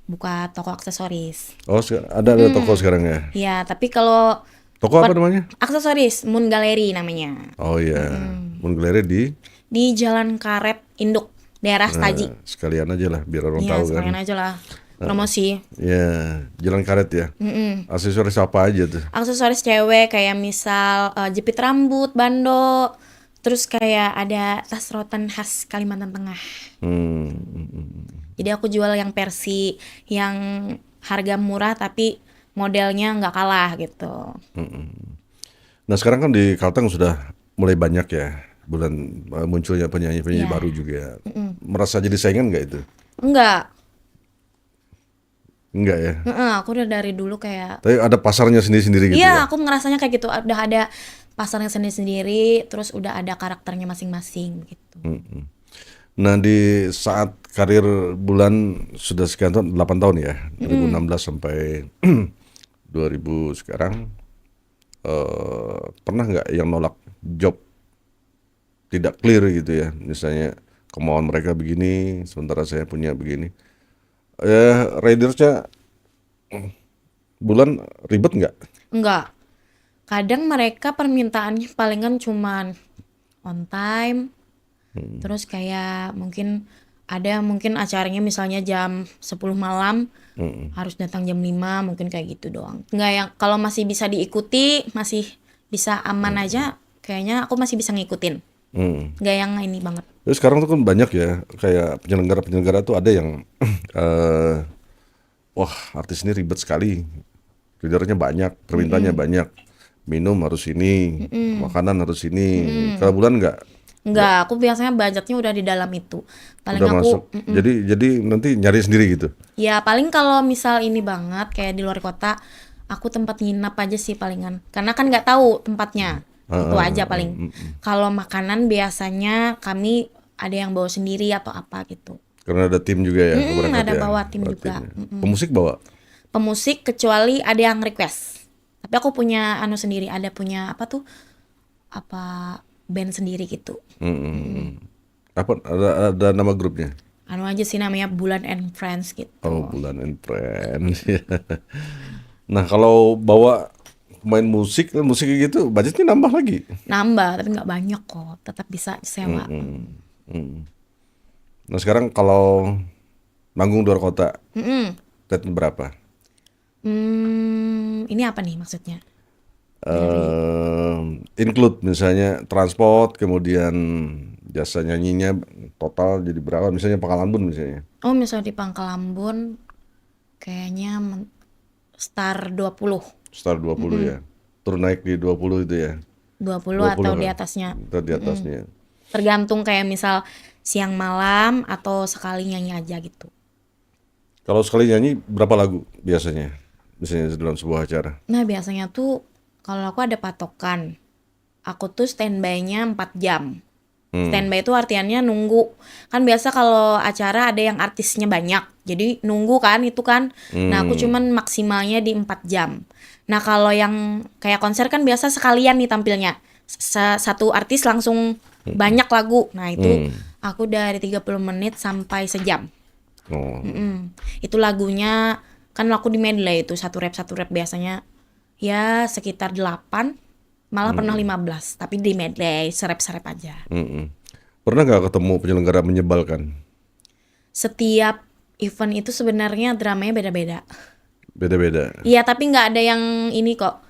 Speaker 3: buka toko aksesoris.
Speaker 2: Oh, ada toko sekarang ya.
Speaker 3: Iya, tapi kalau
Speaker 2: Toko apa namanya?
Speaker 3: aksesoris Moon Gallery namanya.
Speaker 2: Oh iya. Moon Gallery
Speaker 3: Di Jalan Karet Induk, daerah Staji.
Speaker 2: sekalian aja lah biar orang
Speaker 3: Iya,
Speaker 2: tahu kan.
Speaker 3: sekalian aja lah. Promosi.
Speaker 2: Ya, Jalan Karet ya. Aksesoris apa aja tuh?
Speaker 3: Aksesoris cewek kayak misal jepit rambut, bando, terus kayak ada tas rotan khas Kalimantan Tengah. Jadi aku jual yang versi yang harga murah tapi modelnya nggak kalah gitu.
Speaker 2: Nah sekarang kan di Kalteng sudah mulai banyak ya Bulan munculnya penyanyi-penyanyi baru juga. Merasa jadi saingan nggak itu?
Speaker 3: Enggak.
Speaker 2: Enggak ya.
Speaker 3: Heeh, aku udah dari dulu kayak
Speaker 2: Tapi ada pasarnya sendiri-sendiri gitu
Speaker 3: iya,
Speaker 2: ya.
Speaker 3: aku ngerasanya kayak gitu. Udah ada pasarnya sendiri-sendiri, terus udah ada karakternya masing-masing gitu.
Speaker 2: Nah, di saat karir Bulan sudah sekian tahun, 8 tahun ya, 2016 sampai 2000 sekarang, pernah nggak yang nolak job tidak clear gitu ya, misalnya kemauan mereka begini, sementara saya punya begini. Ridersnya Bulan ribet nggak?
Speaker 3: Enggak. Kadang mereka permintaannya palingan cuman on time, terus kayak mungkin mungkin acaranya misalnya jam 10 malam, harus datang jam 5 mungkin kayak gitu doang. Enggak yang kalau masih bisa diikuti, masih bisa aman aja, kayaknya aku masih bisa ngikutin. Enggak yang ini banget.
Speaker 2: Terus sekarang tuh kan banyak ya, kayak penyelenggara-penyelenggara tuh ada yang wah artis ini ribet sekali, ridernya banyak, permintaannya banyak, minum harus ini, makanan harus ini. Kalau Bulan nggak
Speaker 3: Enggak, aku biasanya budgetnya udah di dalam itu. Paling
Speaker 2: udah
Speaker 3: aku
Speaker 2: masuk, jadi nanti nyari sendiri gitu.
Speaker 3: ya paling kalau misal ini banget kayak di luar kota, aku tempat nginap aja sih palingan. Karena kan nggak tahu tempatnya. Itu aja paling. Kalau makanan biasanya kami ada yang bawa sendiri atau apa gitu.
Speaker 2: Karena ada tim juga ya, berangkat
Speaker 3: ada
Speaker 2: ya,
Speaker 3: bawa tim
Speaker 2: bawa
Speaker 3: juga.
Speaker 2: timnya. Pemusik bawa.
Speaker 3: Pemusik kecuali ada yang request. Tapi aku punya sendiri, ada punya apa tuh? Apa band sendiri gitu.
Speaker 2: Apa ada nama grupnya?
Speaker 3: Aja sih namanya Bulan and Friends gitu.
Speaker 2: Oh, Bulan and Friends. Nah, kalau bawa main musik kayak gitu, budgetnya nambah lagi.
Speaker 3: Nambah, tapi nggak banyak kok. Tetap bisa sewa.
Speaker 2: Nah, sekarang kalau manggung luar kota, rate berapa?
Speaker 3: Ini apa nih maksudnya?
Speaker 2: Include misalnya transport, kemudian jasa nyanyinya total jadi berapa? Misalnya Pangkalan Bun misalnya.
Speaker 3: Oh, misalnya di Pangkalambun kayaknya star 20.
Speaker 2: Star 20 ya. Turun naik di 20 itu ya.
Speaker 3: 20
Speaker 2: 20
Speaker 3: atau di
Speaker 2: kan?
Speaker 3: atasnya.
Speaker 2: Atau di atasnya.
Speaker 3: Tergantung kayak misal siang malam atau sekali nyanyi aja gitu.
Speaker 2: Kalau sekali nyanyi berapa lagu biasanya? Misalnya dalam sebuah acara.
Speaker 3: Nah, biasanya tuh kalau aku ada patokan. Aku tuh standby-nya 4 jam. Standby itu artiannya nunggu. Kan biasa kalau acara ada yang artisnya banyak. Jadi nunggu kan itu kan. Nah, aku cuman maksimalnya di 4 jam. Nah, kalau yang kayak konser kan biasa sekalian nih tampilnya. Satu artis langsung banyak lagu. Nah, itu aku dari 30 menit sampai sejam.
Speaker 2: Oh.
Speaker 3: Itu lagunya kan aku di medley itu satu rap biasanya ya sekitar 8, malah pernah 15, tapi di medley serep-serep aja.
Speaker 2: Pernah nggak ketemu penyelenggara menyebalkan?
Speaker 3: Setiap event itu sebenarnya dramanya beda-beda.
Speaker 2: Beda-beda.
Speaker 3: Iya, tapi nggak ada yang ini kok.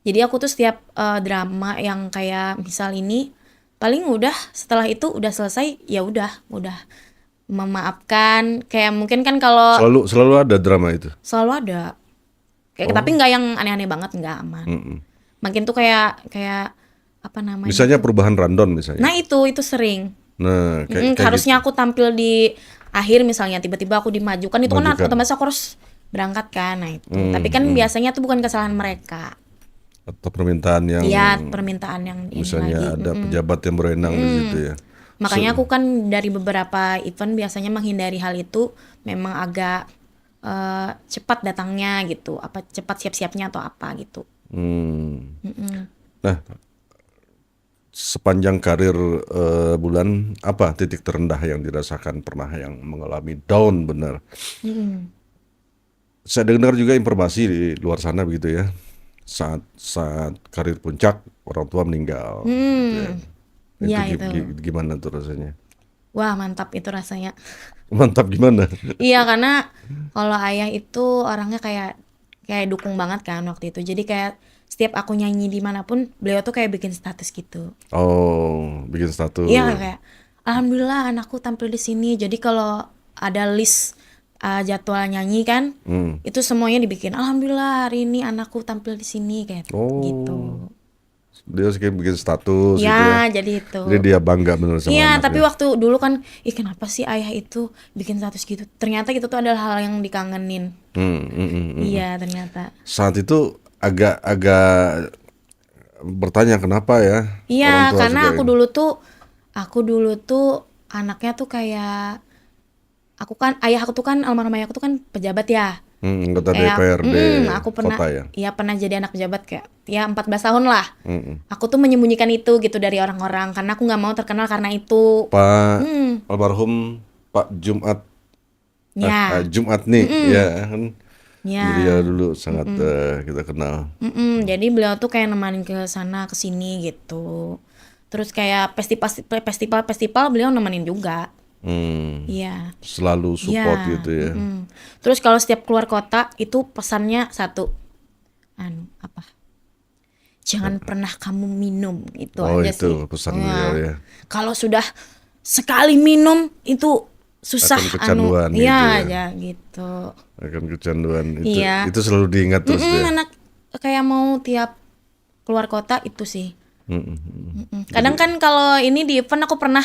Speaker 3: Jadi aku tuh setiap drama yang kayak misal ini paling udah setelah itu udah selesai ya udah memaafkan. Kayak mungkin kan kalau
Speaker 2: Selalu ada drama itu.
Speaker 3: selalu ada. Kayak tapi nggak yang aneh-aneh banget, nggak aman. Makin tuh kayak apa namanya?
Speaker 2: Misalnya perubahan rundown misalnya.
Speaker 3: Nah, itu sering.
Speaker 2: Nah, kayak
Speaker 3: Harusnya
Speaker 2: gitu.
Speaker 3: aku tampil di akhir misalnya tiba-tiba aku dimajukan itu kan
Speaker 2: Majukan.
Speaker 3: otomatis aku harus berangkat kan. Nah, itu. Tapi kan biasanya tuh bukan kesalahan mereka.
Speaker 2: Atau permintaan yang
Speaker 3: Iya, permintaan yang ini
Speaker 2: misalnya
Speaker 3: lagi.
Speaker 2: ada pejabat yang berwenang di situ ya.
Speaker 3: Makanya aku kan dari beberapa event biasanya menghindari hal itu, memang agak cepat datangnya gitu, apa cepat siap-siapnya atau apa gitu.
Speaker 2: Nah, sepanjang karir Bulan, apa titik terendah yang dirasakan, pernah yang mengalami down benar? Saya dengar juga informasi di luar sana begitu ya, saat karir puncak orang tua meninggal. Gitu ya.
Speaker 3: Iya,
Speaker 2: Itu
Speaker 3: itu.
Speaker 2: gimana tuh rasanya?
Speaker 3: Wah, mantap itu rasanya.
Speaker 2: Mantap gimana?
Speaker 3: Iya, karena kalau ayah itu orangnya kayak dukung banget kan waktu itu. Jadi kayak setiap aku nyanyi dimanapun, beliau tuh kayak bikin status gitu.
Speaker 2: Oh, bikin status.
Speaker 3: Iya, kayak alhamdulillah anakku tampil di sini. Jadi kalau ada list jadwal nyanyi kan, itu semuanya dibikin. Alhamdulillah hari ini anakku tampil di sini kayak gitu.
Speaker 2: Dia kayak bikin status gitu
Speaker 3: Ya,
Speaker 2: ya.
Speaker 3: jadi itu.
Speaker 2: Jadi dia bangga bener sama
Speaker 3: Iya,
Speaker 2: anaknya.
Speaker 3: tapi waktu dulu kan, kenapa sih ayah itu bikin status gitu? Ternyata itu tuh adalah hal yang dikangenin. Iya ternyata.
Speaker 2: Saat itu agak bertanya kenapa ya orang
Speaker 3: Iya
Speaker 2: tua
Speaker 3: karena
Speaker 2: suka
Speaker 3: aku
Speaker 2: ini.
Speaker 3: dulu tuh anaknya tuh kayak aku kan ayah aku tuh kan almarhum ayah aku tuh kan pejabat ya.
Speaker 2: Anggota
Speaker 3: Kayak
Speaker 2: DPRD
Speaker 3: aku pernah
Speaker 2: kota ya.
Speaker 3: ya pernah jadi anak pejabat kayak ya 14 tahun lah.
Speaker 2: Mm-mm.
Speaker 3: Aku tuh menyembunyikan itu gitu dari orang-orang karena aku nggak mau terkenal karena itu.
Speaker 2: Pak
Speaker 3: Hmm,
Speaker 2: almarhum Pak Jumat
Speaker 3: ya,
Speaker 2: Jumat nih ya kan beliau
Speaker 3: ya.
Speaker 2: dulu sangat kita kenal.
Speaker 3: Jadi beliau tuh kayak nemanin ke sana ke sini gitu. Terus kayak festival beliau nemenin juga. Iya.
Speaker 2: Selalu support
Speaker 3: Iya.
Speaker 2: gitu ya.
Speaker 3: Terus kalau setiap keluar kota itu pesannya satu, apa? Jangan pernah kamu minum itu
Speaker 2: Oh
Speaker 3: aja
Speaker 2: itu
Speaker 3: sih.
Speaker 2: pesan
Speaker 3: Iya.
Speaker 2: beliau ya.
Speaker 3: Kalau sudah sekali minum itu susah
Speaker 2: Akan kecanduan gitu
Speaker 3: iya
Speaker 2: ya.
Speaker 3: aja gitu.
Speaker 2: Akan kecanduan
Speaker 3: Iya.
Speaker 2: itu selalu diingat terus tuh ya.
Speaker 3: Anak kayak mau tiap keluar kota itu sih. Kadang kan kalau ini di event aku pernah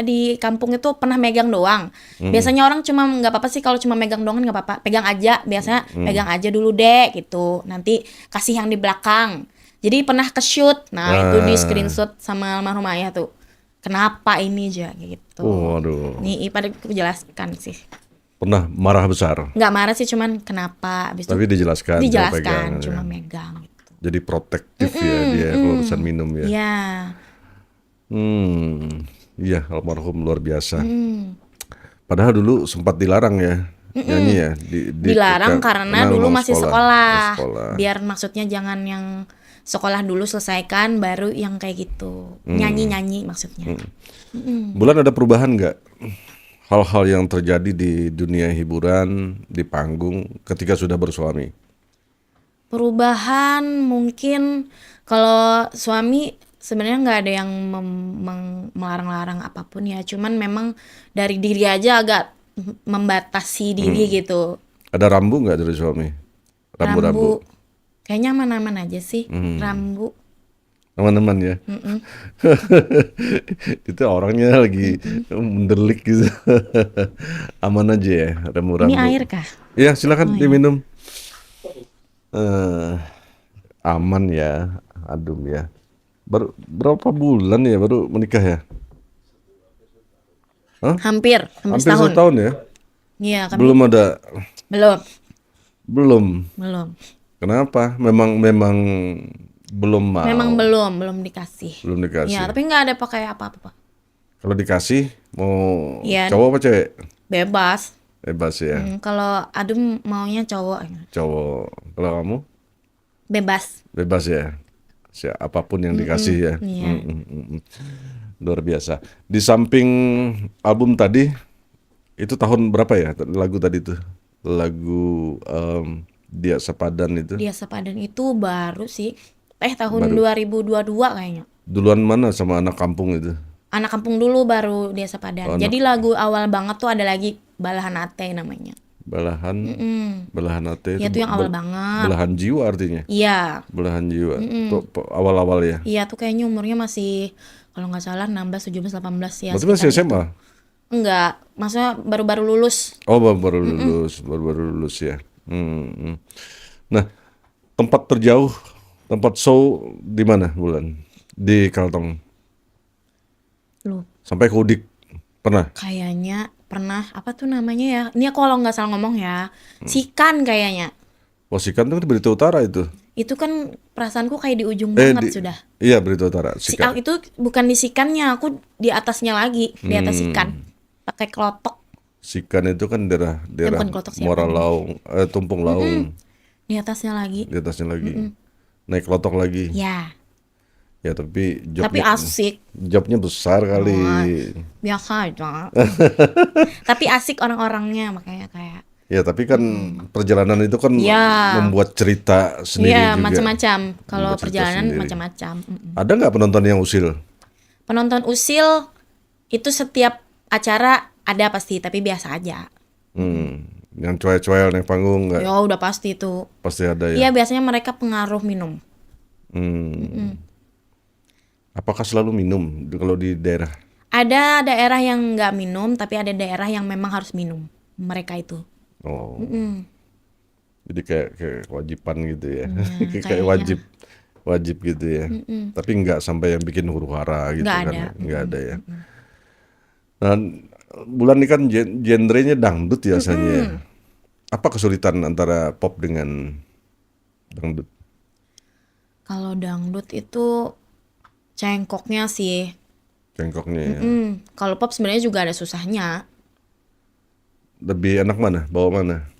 Speaker 3: di kampung itu pernah megang doang. Biasanya orang cuma nggak apa-apa sih kalau cuma megang doang nggak apa-apa. Pegang aja, biasanya pegang aja dulu deh gitu. Nanti kasih yang di belakang. Jadi pernah ke shoot, nah itu di screenshot sama almarhum ayah tuh. Kenapa ini aja gitu.
Speaker 2: Waduh.
Speaker 3: Nih pada jelaskan sih.
Speaker 2: Pernah marah besar.
Speaker 3: Nggak marah sih, cuman kenapa? Abis itu
Speaker 2: Tapi dijelaskan, jangan pegang,
Speaker 3: cuma
Speaker 2: ya.
Speaker 3: megang gitu.
Speaker 2: Jadi protektif ya dia kalau urusan minum ya.
Speaker 3: Iya.
Speaker 2: Iya almarhum luar biasa. Padahal dulu sempat dilarang ya nyanyi ya.
Speaker 3: Dilarang karena dulu masih sekolah.
Speaker 2: Sekolah.
Speaker 3: Biar maksudnya jangan yang sekolah dulu selesaikan baru yang kayak gitu. Nyanyi-nyanyi maksudnya.
Speaker 2: Bulan ada perubahan nggak? Hal-hal yang terjadi di dunia hiburan, di panggung ketika sudah bersuami.
Speaker 3: Perubahan mungkin kalau suami sebenarnya nggak ada yang melarang-larang apapun ya. Cuman memang dari diri aja agak membatasi diri gitu.
Speaker 2: Ada rambu nggak dari suami? Rambu-rambu.
Speaker 3: Kayaknya aman-aman aja sih. Rambu.
Speaker 2: Teman-teman ya. Itu orangnya lagi mendelik gitu. Aman aja ya rambu-rambu.
Speaker 3: Ini air kah?
Speaker 2: Iya silakan diminum. Aman ya, adem ya. Berapa bulan ya baru menikah ya?
Speaker 3: Hampir
Speaker 2: Hampir
Speaker 3: setahun.
Speaker 2: setahun ya?
Speaker 3: Iya, kami
Speaker 2: Belum ada,
Speaker 3: belum.
Speaker 2: belum. Kenapa? Memang belum mau.
Speaker 3: Memang belum dikasih.
Speaker 2: Belum dikasih.
Speaker 3: Iya, tapi nggak ada pakai apa-apa.
Speaker 2: Kalau dikasih mau
Speaker 3: Iya.
Speaker 2: cowok apa cewek?
Speaker 3: Bebas.
Speaker 2: Bebas ya,
Speaker 3: Kalau Adum maunya cowok.
Speaker 2: cowok. Kalau kamu
Speaker 3: Bebas.
Speaker 2: bebas ya. Apapun yang dikasih ya.
Speaker 3: Iya.
Speaker 2: Luar biasa. Di samping album tadi, itu tahun berapa ya lagu tadi tuh? Lagu Dia Sepadan itu.
Speaker 3: Dia Sepadan itu baru sih. Tahun 2022 kayaknya.
Speaker 2: Duluan mana sama Anak Kampung itu?
Speaker 3: Anak kampung dulu baru Dia Sepadan. Jadi lagu awal banget tuh ada lagi Balahan Ate namanya.
Speaker 2: Belahan hati
Speaker 3: Iya tuh yang awal banget.
Speaker 2: belahan jiwa artinya.
Speaker 3: Iya.
Speaker 2: Belahan jiwa. Tuh, awal-awal ya.
Speaker 3: Iya tuh kayaknya umurnya masih kalau nggak salah 16, 17, 18 ya.
Speaker 2: Berarti masih
Speaker 3: sekitar
Speaker 2: SMA?
Speaker 3: itu. Enggak, maksudnya baru-baru lulus.
Speaker 2: Oh, baru lulus ya. Nah, tempat terjauh, tempat show di mana Bulan? Di Kalteng.
Speaker 3: Loh,
Speaker 2: Sampai ke Udik. Pernah?
Speaker 3: kayaknya pernah apa tuh namanya ya? Ini aku kalau nggak salah ngomong ya, Sikan kayaknya.
Speaker 2: Wasikan itu kan di Berita Utara itu.
Speaker 3: Itu kan perasaanku kayak di ujung banget sudah.
Speaker 2: Iya, Berita Utara. Sikan.
Speaker 3: Itu bukan di Sikannya, aku di atasnya lagi, di atas Sikan. Pakai kelotok
Speaker 2: Sikan itu kan daerah
Speaker 3: bukan Klotok sih,
Speaker 2: Muara Laung, Tumpung Laung.
Speaker 3: di atasnya lagi.
Speaker 2: Di atasnya lagi. Naik klotok lagi.
Speaker 3: Ya,
Speaker 2: Ya, tapi
Speaker 3: tapi asik.
Speaker 2: jobnya besar kali.
Speaker 3: Biasa aja. Tapi asik orang-orangnya makanya kayak
Speaker 2: Ya, tapi kan perjalanan itu kan
Speaker 3: Ya.
Speaker 2: membuat cerita sendiri
Speaker 3: iya
Speaker 2: juga.
Speaker 3: macam-macam. Kalau
Speaker 2: Membuat cerita
Speaker 3: perjalanan
Speaker 2: sendiri.
Speaker 3: macam-macam.
Speaker 2: Ada nggak penonton yang usil?
Speaker 3: Penonton usil itu setiap acara ada pasti, tapi biasa aja.
Speaker 2: Yang coel-coel naik panggung nggak?
Speaker 3: Ya udah pasti itu.
Speaker 2: Pasti ada ya.
Speaker 3: Iya biasanya mereka pengaruh minum.
Speaker 2: Apakah selalu minum kalau di daerah?
Speaker 3: Ada daerah yang nggak minum, tapi ada daerah yang memang harus minum. Mereka itu.
Speaker 2: Oh. Jadi kayak kewajiban gitu ya. Kayak
Speaker 3: kayaknya
Speaker 2: wajib gitu ya. Tapi nggak sampai yang bikin huru-hara gitu
Speaker 3: nggak
Speaker 2: kan
Speaker 3: ada.
Speaker 2: ya. Nggak ada ya. Nah, Bulan ini kan genrenya dangdut ya biasanya ya. Apa kesulitan antara pop dengan dangdut?
Speaker 3: Kalau dangdut itu cengkoknya sih.
Speaker 2: Cengkoknya ya.
Speaker 3: Kalau pop sebenarnya juga ada susahnya.
Speaker 2: Lebih enak mana? Bawa mana?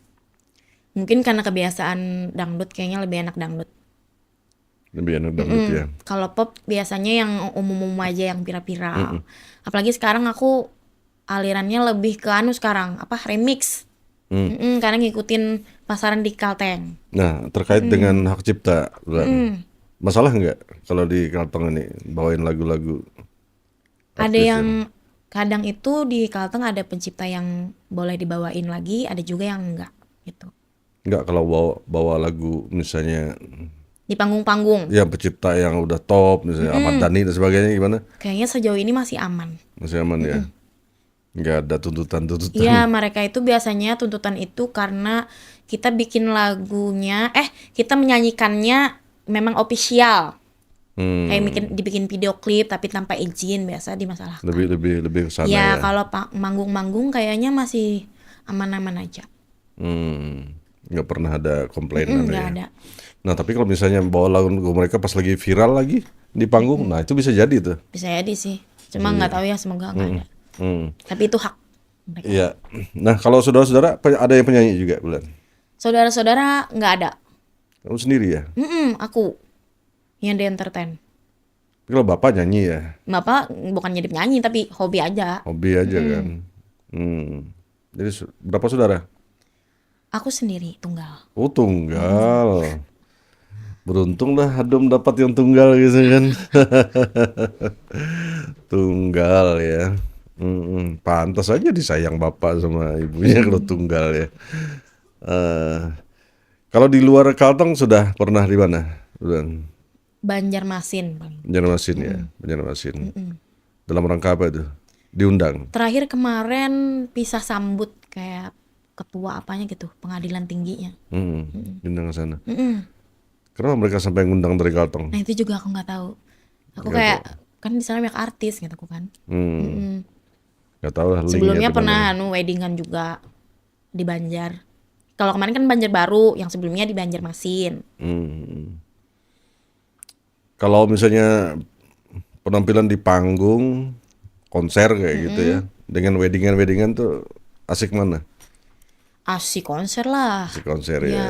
Speaker 3: Mungkin karena kebiasaan dangdut kayaknya lebih enak dangdut.
Speaker 2: Lebih enak dangdut ya.
Speaker 3: Kalau pop biasanya yang umum-umum aja yang viral-viral. Apalagi sekarang aku alirannya lebih ke anu sekarang, apa remix. Karena ngikutin pasaran di Kalteng.
Speaker 2: Nah, terkait dengan hak cipta, Bulan. Masalah nggak kalau di Kalteng ini bawain lagu-lagu
Speaker 3: Ada
Speaker 2: artis
Speaker 3: yang kadang itu di Kalteng ada pencipta yang boleh dibawain lagi, ada juga yang enggak gitu.
Speaker 2: nggak kalau bawa lagu misalnya
Speaker 3: Di panggung-panggung.
Speaker 2: yang pencipta yang udah top misalnya Ahmad Dhani dan sebagainya gimana?
Speaker 3: Kayaknya sejauh ini masih aman.
Speaker 2: Masih aman ya? Nggak ada tuntutan-tuntutan.
Speaker 3: Iya, mereka itu biasanya tuntutan itu karena kita bikin lagunya, kita menyanyikannya memang official. Kayak dibikin video klip tapi tanpa izin biasa dimasalahkan.
Speaker 2: Lebih ke sana
Speaker 3: Ya,
Speaker 2: ya.
Speaker 3: kalau manggung-manggung kayaknya masih aman-aman aja.
Speaker 2: Nggak pernah ada komplainan
Speaker 3: Nggak
Speaker 2: ya.
Speaker 3: ada.
Speaker 2: Nah, tapi kalau misalnya bawa lagu mereka pas lagi viral lagi di panggung, nah itu bisa jadi tuh.
Speaker 3: Bisa jadi sih. Cuma nggak tahu ya, semoga nggak ada. Tapi itu hak mereka.
Speaker 2: Iya. Nah, kalau saudara-saudara ada yang penyanyi juga, Bulan?
Speaker 3: Saudara-saudara nggak ada.
Speaker 2: Kamu sendiri ya?
Speaker 3: Aku yang di entertain.
Speaker 2: Tapi kalau bapak nyanyi ya,
Speaker 3: Bapak bukan jadi penyanyi tapi hobi aja.
Speaker 2: hobi aja kan. Jadi berapa saudara?
Speaker 3: Aku sendiri tunggal.
Speaker 2: Oh, tunggal. Beruntung lah Adom dapat yang tunggal gitu kan. Tunggal ya. Pantas aja disayang bapak sama ibunya kalau tunggal ya. Eh, Kalau di luar Kalteng sudah pernah di mana? Bulan
Speaker 3: Banjarmasin paling.
Speaker 2: Banjarmasin ya, Banjarmasin. Dalam rangka apa itu? Diundang.
Speaker 3: Terakhir kemarin pisah sambut kayak ketua apanya gitu, pengadilan tingginya.
Speaker 2: Diundang ke sana. Kenapa mereka sampai ngundang dari Kalteng?
Speaker 3: Nah itu juga aku nggak tahu. Aku kayak kan di sana banyak artis gitu kan.
Speaker 2: Gak tahu lah linknya
Speaker 3: Sebelumnya
Speaker 2: di mana.
Speaker 3: pernah weddingan juga di Banjar. Kalau kemarin kan Banjarbaru, yang sebelumnya di Banjarmasin.
Speaker 2: Kalau misalnya penampilan di panggung, konser kayak gitu ya, dengan weddingan tuh asik mana?
Speaker 3: Asik konser lah.
Speaker 2: Si konser
Speaker 3: Iya.
Speaker 2: ya.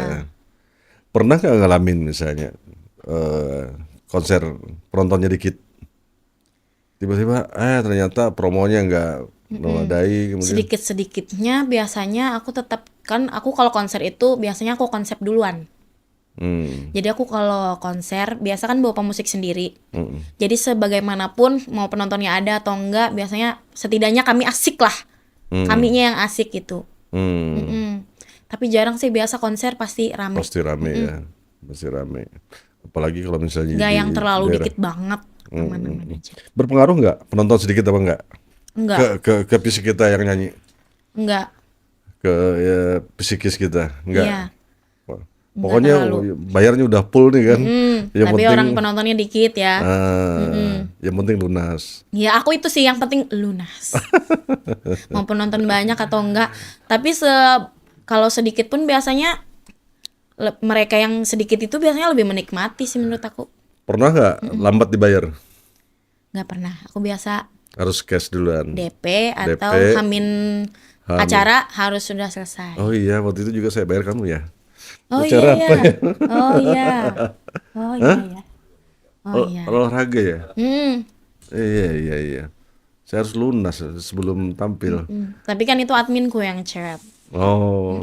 Speaker 2: Pernah nggak ngalamin misalnya konser penontonnya dikit, tiba-tiba ternyata promonya nggak memadai, kemudian
Speaker 3: Sedikit-sedikitnya biasanya aku tetap kan aku kalau konser itu biasanya aku konsep duluan. Jadi aku kalau konser biasa kan bawa pemusik sendiri. Jadi sebagaimanapun mau penontonnya ada atau enggak, biasanya setidaknya kami asik lah. Kaminya yang asik gitu. Tapi jarang sih, biasa konser pasti rame.
Speaker 2: pasti rame ya, pasti rame. Apalagi kalau misalnya
Speaker 3: Enggak
Speaker 2: di
Speaker 3: yang terlalu
Speaker 2: daerah.
Speaker 3: dikit banget. Aman-aman aja.
Speaker 2: Berpengaruh nggak penonton sedikit apa enggak?
Speaker 3: Enggak,
Speaker 2: Ke fisik kita yang nyanyi,
Speaker 3: enggak.
Speaker 2: ke ya, psikis kita, enggak?
Speaker 3: Iya.
Speaker 2: Wah, pokoknya
Speaker 3: terlalu.
Speaker 2: bayarnya udah full nih kan. Yang
Speaker 3: Tapi
Speaker 2: penting
Speaker 3: orang penontonnya dikit ya.
Speaker 2: yang penting lunas.
Speaker 3: Ya aku itu sih yang penting lunas. Mau penonton banyak atau enggak. Tapi kalau sedikit pun biasanya mereka yang sedikit itu biasanya lebih menikmati sih menurut aku.
Speaker 2: Pernah nggak lambat dibayar?
Speaker 3: Nggak pernah. Aku biasa
Speaker 2: Harus cash duluan.
Speaker 3: DP atau
Speaker 2: DP,
Speaker 3: hamin acara harus sudah selesai.
Speaker 2: Oh iya, waktu itu juga saya bayar kamu ya.
Speaker 3: Oh
Speaker 2: acara
Speaker 3: iya,
Speaker 2: apa
Speaker 3: iya. Oh iya. Oh iya, iya. Oh iya.
Speaker 2: Olahraga ya?
Speaker 3: Hmm.
Speaker 2: Iya. Saya harus lunas sebelum tampil.
Speaker 3: Tapi kan itu adminku yang chat.
Speaker 2: Oh.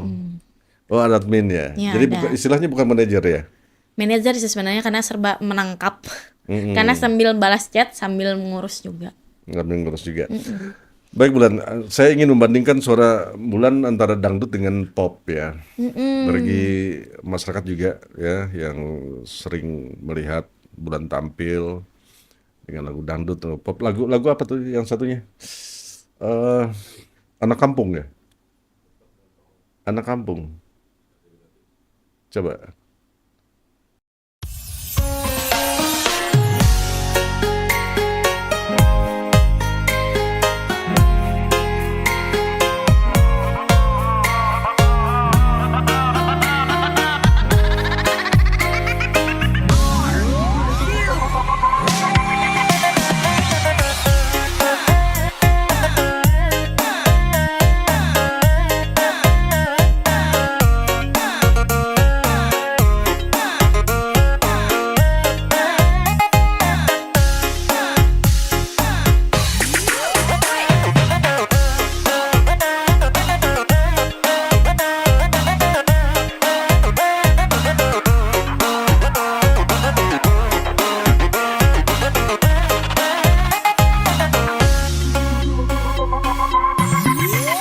Speaker 2: Oh, ada admin ya.
Speaker 3: Ya,
Speaker 2: Jadi
Speaker 3: ada.
Speaker 2: istilahnya bukan manajer ya.
Speaker 3: Manajer sih sebenarnya karena serba menangkap. Karena sambil balas chat sambil mengurus juga.
Speaker 2: Admin ngurus juga. Baik Bulan, saya ingin membandingkan suara Bulan antara dangdut dengan pop ya. Bagi masyarakat juga ya yang sering melihat Bulan tampil dengan lagu dangdut atau pop. Lagu apa tuh yang satunya? Anak kampung ya? Anak kampung. Coba.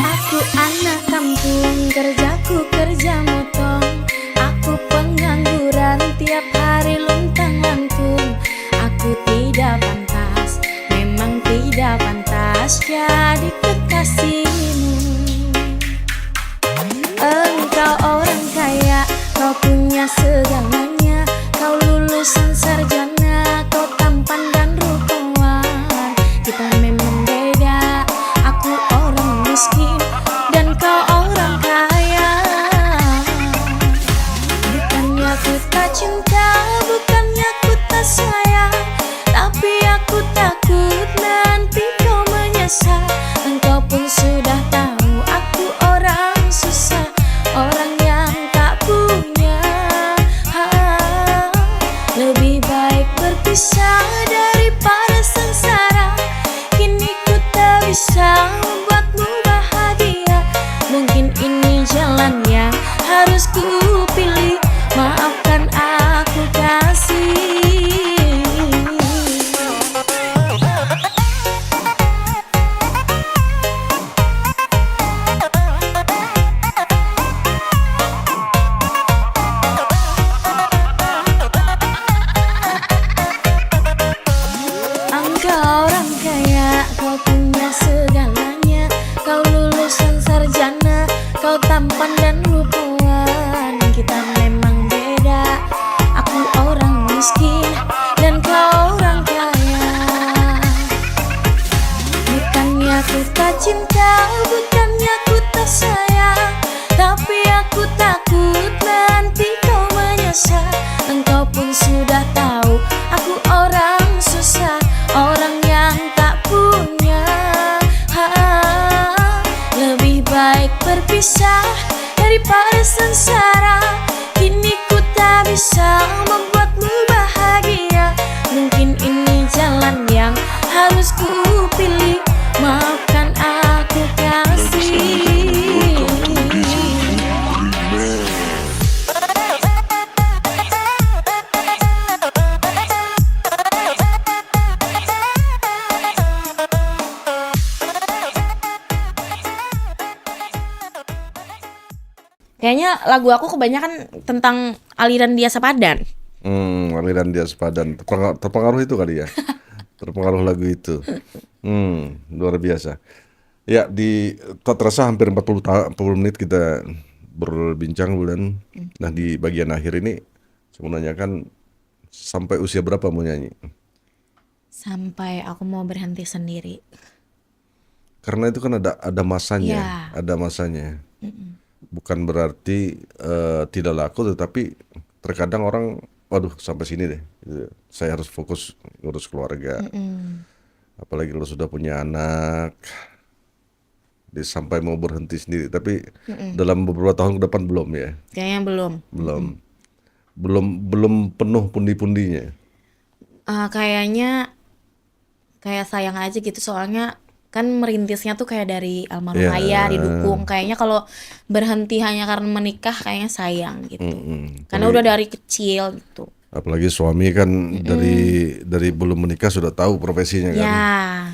Speaker 1: Aku anak kampung, kerjaku kerja motong. Aku pengangguran, tiap hari luntang-lantung. Aku tidak pantas, memang tidak pantas jadi kekasihmu. Engkau orang kaya, kau punya segalanya. Kau lulusan sarjana, kau tampan dan rupawan. Kita memang beda, aku orang miskin dan kau orang kaya. Bukannya aku tak cinta, bukannya aku tak sayang, tapi aku takut nanti kau menyesal. Engkau pun sudah tahu aku orang susah, orang yang tak punya. Lebih baik berpisah daripada sengsara. Kini ku tak bisa membuatmu bahagia. Mungkin ini jalan yang harus ku pilih. Maafkan aku kasih. Engkau orang kaya, kau punya segalanya. Kau lulusan sarjana, kau tampan dan rupawan. Kita memang beda, aku orang miskin dan kau orang kaya. Bukannya aku tak cinta, bukannya aku tak sayang, tapi aku takut nanti kau menyesal. Engkau pun sudah tahu aku orang susah, orang yang tak punya. Lebih baik berpisah daripada sengsara. Kini ku tak bisa membuatmu bahagia. Mungkin ini jalan yang harus ku pilih. Maafkan aku kasih.
Speaker 3: Kayaknya lagu aku kebanyakan tentang aliran dia sepadan.
Speaker 2: Aliran dia sepadan. Terpengaruh itu kali ya. Terpengaruh lagu itu. Luar biasa. Ya, tak terasa hampir 40 menit kita berbincang, Bulan. Nah, di bagian akhir ini saya mau nanyakan, sampai usia berapa mau nyanyi?
Speaker 3: Sampai aku mau berhenti sendiri.
Speaker 2: Karena itu kan ada masanya,
Speaker 3: Ya.
Speaker 2: ada masanya. Bukan berarti tidak laku, tetapi terkadang orang, waduh sampai sini deh, gitu. Saya harus fokus ngurus keluarga. Apalagi kalau sudah punya anak, sampai mau berhenti sendiri. Tapi dalam beberapa tahun ke depan belum ya,
Speaker 3: Kayaknya belum.
Speaker 2: belum penuh pundi-pundinya.
Speaker 3: Kayaknya kayak sayang aja gitu, soalnya kan merintisnya tuh kayak dari almarhum
Speaker 2: Ya.
Speaker 3: ayah, didukung. Kayaknya kalau berhenti hanya karena menikah kayaknya sayang gitu. Karena udah dari kecil gitu.
Speaker 2: Apalagi suami kan dari belum menikah sudah tahu profesinya kan,
Speaker 3: Ya.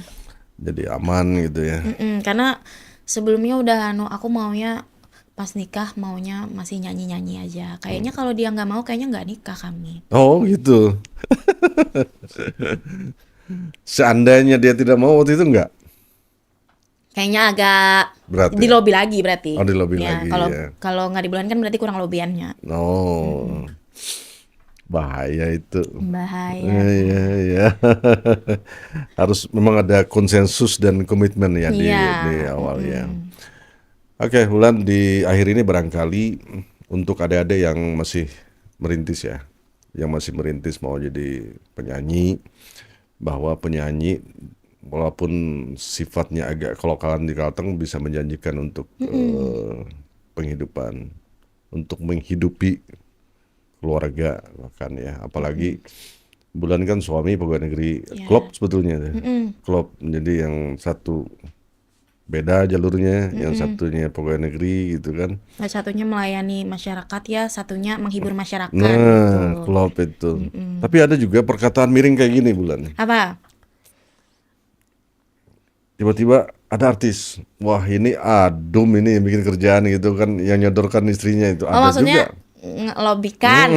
Speaker 2: jadi aman gitu ya.
Speaker 3: Karena sebelumnya udah aku maunya pas nikah maunya masih nyanyi-nyanyi aja. Kayaknya kalau dia nggak mau kayaknya nggak nikah kami.
Speaker 2: Oh gitu. Seandainya dia tidak mau waktu itu enggak?
Speaker 3: Kayaknya agak
Speaker 2: Berat
Speaker 3: Di
Speaker 2: ya?
Speaker 3: lobby lagi berarti.
Speaker 2: Oh, di lobby
Speaker 3: Ya,
Speaker 2: lagi,
Speaker 3: kalau
Speaker 2: ya.
Speaker 3: kalau nggak di bulan kan berarti kurang lobbyannya.
Speaker 2: Oh, bahaya itu.
Speaker 3: Bahaya.
Speaker 2: Iya, iya. Harus memang ada konsensus dan komitmen ya
Speaker 3: Iya.
Speaker 2: di awal ya. Oke, Bulan, di akhir ini barangkali untuk adik-adik yang masih merintis ya, yang masih merintis mau jadi penyanyi, bahwa penyanyi walaupun sifatnya agak kelokalan di Kalteng bisa menjanjikan untuk penghidupan, untuk menghidupi keluarga bahkan ya, apalagi Bulan kan suami pegawai negeri
Speaker 3: Ya.
Speaker 2: klub sebetulnya deh. Klub, jadi yang satu beda jalurnya, yang satunya pegawai negeri gitu kan.
Speaker 3: Salah satunya melayani masyarakat ya, satunya menghibur masyarakat
Speaker 2: Nah,
Speaker 3: gitu.
Speaker 2: klub itu. Tapi ada juga perkataan miring kayak gini, Bulan.
Speaker 3: Apa?
Speaker 2: Tiba-tiba ada artis, wah ini adum ini yang bikin kerjaan gitu kan, yang nyodorkan istrinya itu.
Speaker 3: Oh,
Speaker 2: Ada
Speaker 3: maksudnya
Speaker 2: juga.
Speaker 3: ngelobikan.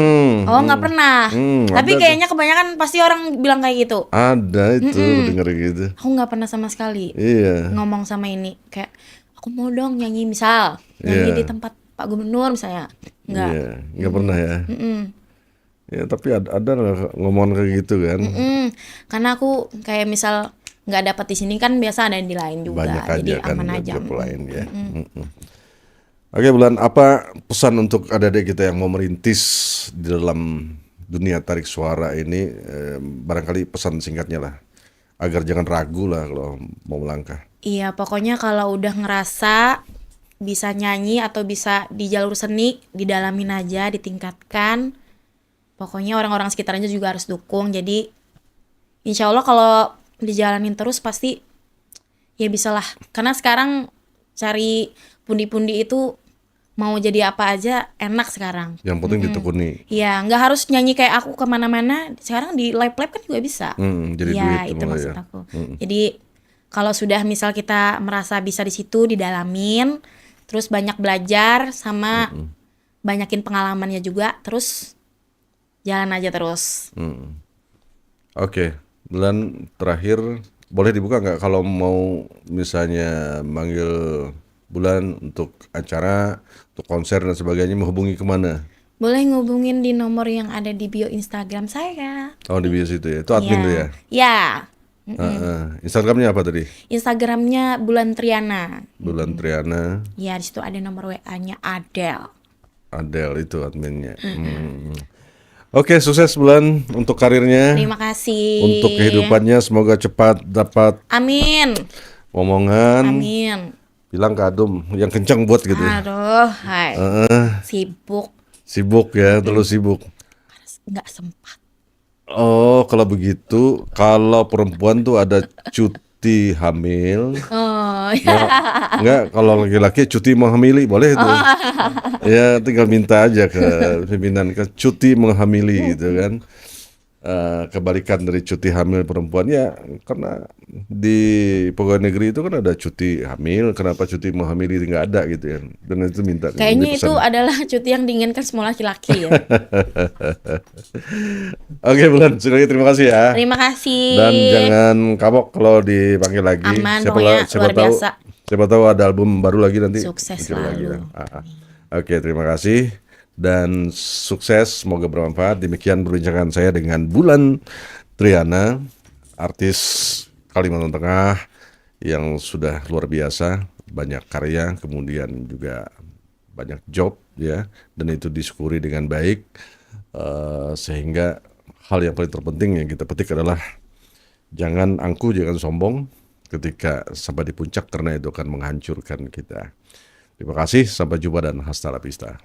Speaker 3: Oh, nggak pernah. Tapi
Speaker 2: ada
Speaker 3: kayaknya kebanyakan pasti orang bilang kayak gitu.
Speaker 2: Ada itu, denger gitu.
Speaker 3: Aku nggak pernah sama sekali
Speaker 2: Iya.
Speaker 3: ngomong sama ini kayak aku mau dong nyanyi misal nyanyi
Speaker 2: Iya.
Speaker 3: di tempat Pak Gubernur misalnya. Nggak.
Speaker 2: Iya, nggak pernah ya. Ya, tapi ada ngomong kayak gitu kan.
Speaker 3: Karena aku kayak misal nggak dapat di sini kan biasa ada di lain juga.
Speaker 2: Banyak aja
Speaker 3: Jadi
Speaker 2: kan
Speaker 3: aman aja.
Speaker 2: job lain ya. Oke, Bulan, apa pesan untuk adik-adik kita yang mau merintis di dalam dunia tarik suara ini, barangkali pesan singkatnya lah, agar jangan ragu lah kalau mau melangkah.
Speaker 3: Iya, pokoknya kalau udah ngerasa bisa nyanyi atau bisa di jalur seni, didalamin aja, ditingkatkan. Pokoknya orang-orang sekitarnya juga harus dukung. Jadi insya Allah kalau dijalanin terus pasti ya bisa lah. Karena sekarang cari pundi-pundi itu mau jadi apa aja enak sekarang.
Speaker 2: Yang penting ditekuni.
Speaker 3: Iya, nggak harus nyanyi kayak aku kemana-mana. Sekarang di live-live kan juga bisa.
Speaker 2: Jadi
Speaker 3: Iya,
Speaker 2: duit
Speaker 3: itu
Speaker 2: mulai
Speaker 3: maksud
Speaker 2: ya.
Speaker 3: aku. Jadi kalau sudah misal kita merasa bisa di situ didalamin, terus banyak belajar sama banyakin pengalamannya juga, terus jalan aja terus.
Speaker 2: Oke, Bulan, terakhir boleh dibuka nggak kalau mau misalnya manggil Bulan untuk acara, untuk konser dan sebagainya, menghubungi kemana?
Speaker 3: Boleh ngubungin di nomor yang ada di bio Instagram saya.
Speaker 2: Oh, di bio situ ya. Itu admin tuh ya.
Speaker 3: Ya.
Speaker 2: Instagramnya apa tadi?
Speaker 3: Instagramnya Bulan Triana.
Speaker 2: Bulan Triana.
Speaker 3: Ya, di situ ada nomor WA-nya Adele.
Speaker 2: Adele itu adminnya. Oke, sukses Bulan untuk karirnya,
Speaker 3: Terima kasih.
Speaker 2: untuk kehidupannya, semoga cepat dapat
Speaker 3: Amin.
Speaker 2: omongan.
Speaker 3: Amin.
Speaker 2: Bilang ke Adum yang kencang buat gitu.
Speaker 3: Aduh, hai. Sibuk,
Speaker 2: Sibuk ya, terlalu sibuk.
Speaker 3: nggak sempat.
Speaker 2: Oh, kalau begitu, kalau perempuan tuh ada cuti hamil.
Speaker 3: Oh,
Speaker 2: Enggak, kalau laki-laki cuti menghamili boleh itu. Ya, tinggal minta aja ke pimpinan ke cuti menghamili gitu kan. Kebalikan dari cuti hamil perempuan ya, karena di pegawai negeri itu kan ada cuti hamil, kenapa cuti menghamili nggak ada gitu ya. Dan itu minta
Speaker 3: kayaknya
Speaker 2: dipesan.
Speaker 3: itu adalah cuti yang diinginkan semua laki-laki ya.
Speaker 2: Oke, Bulan, sekali lagi terima kasih ya.
Speaker 3: Terima kasih.
Speaker 2: Dan jangan kapok kalau dipanggil lagi.
Speaker 3: Aman, pokoknya luar biasa.
Speaker 2: Siapa tahu ada album baru lagi nanti.
Speaker 3: Sukses
Speaker 2: muncul lagi
Speaker 3: selalu.
Speaker 2: ya. Oke, terima kasih dan sukses, semoga bermanfaat. Demikian perbincangan saya dengan Bulan Triana, artis Kalimantan Tengah yang sudah luar biasa, banyak karya, kemudian juga banyak job ya, dan itu disyukuri dengan baik. Sehingga hal yang paling terpenting yang kita petik adalah jangan angkuh, jangan sombong ketika sampai di puncak, karena itu akan menghancurkan kita. Terima kasih, sampai jumpa dan hasta la vista.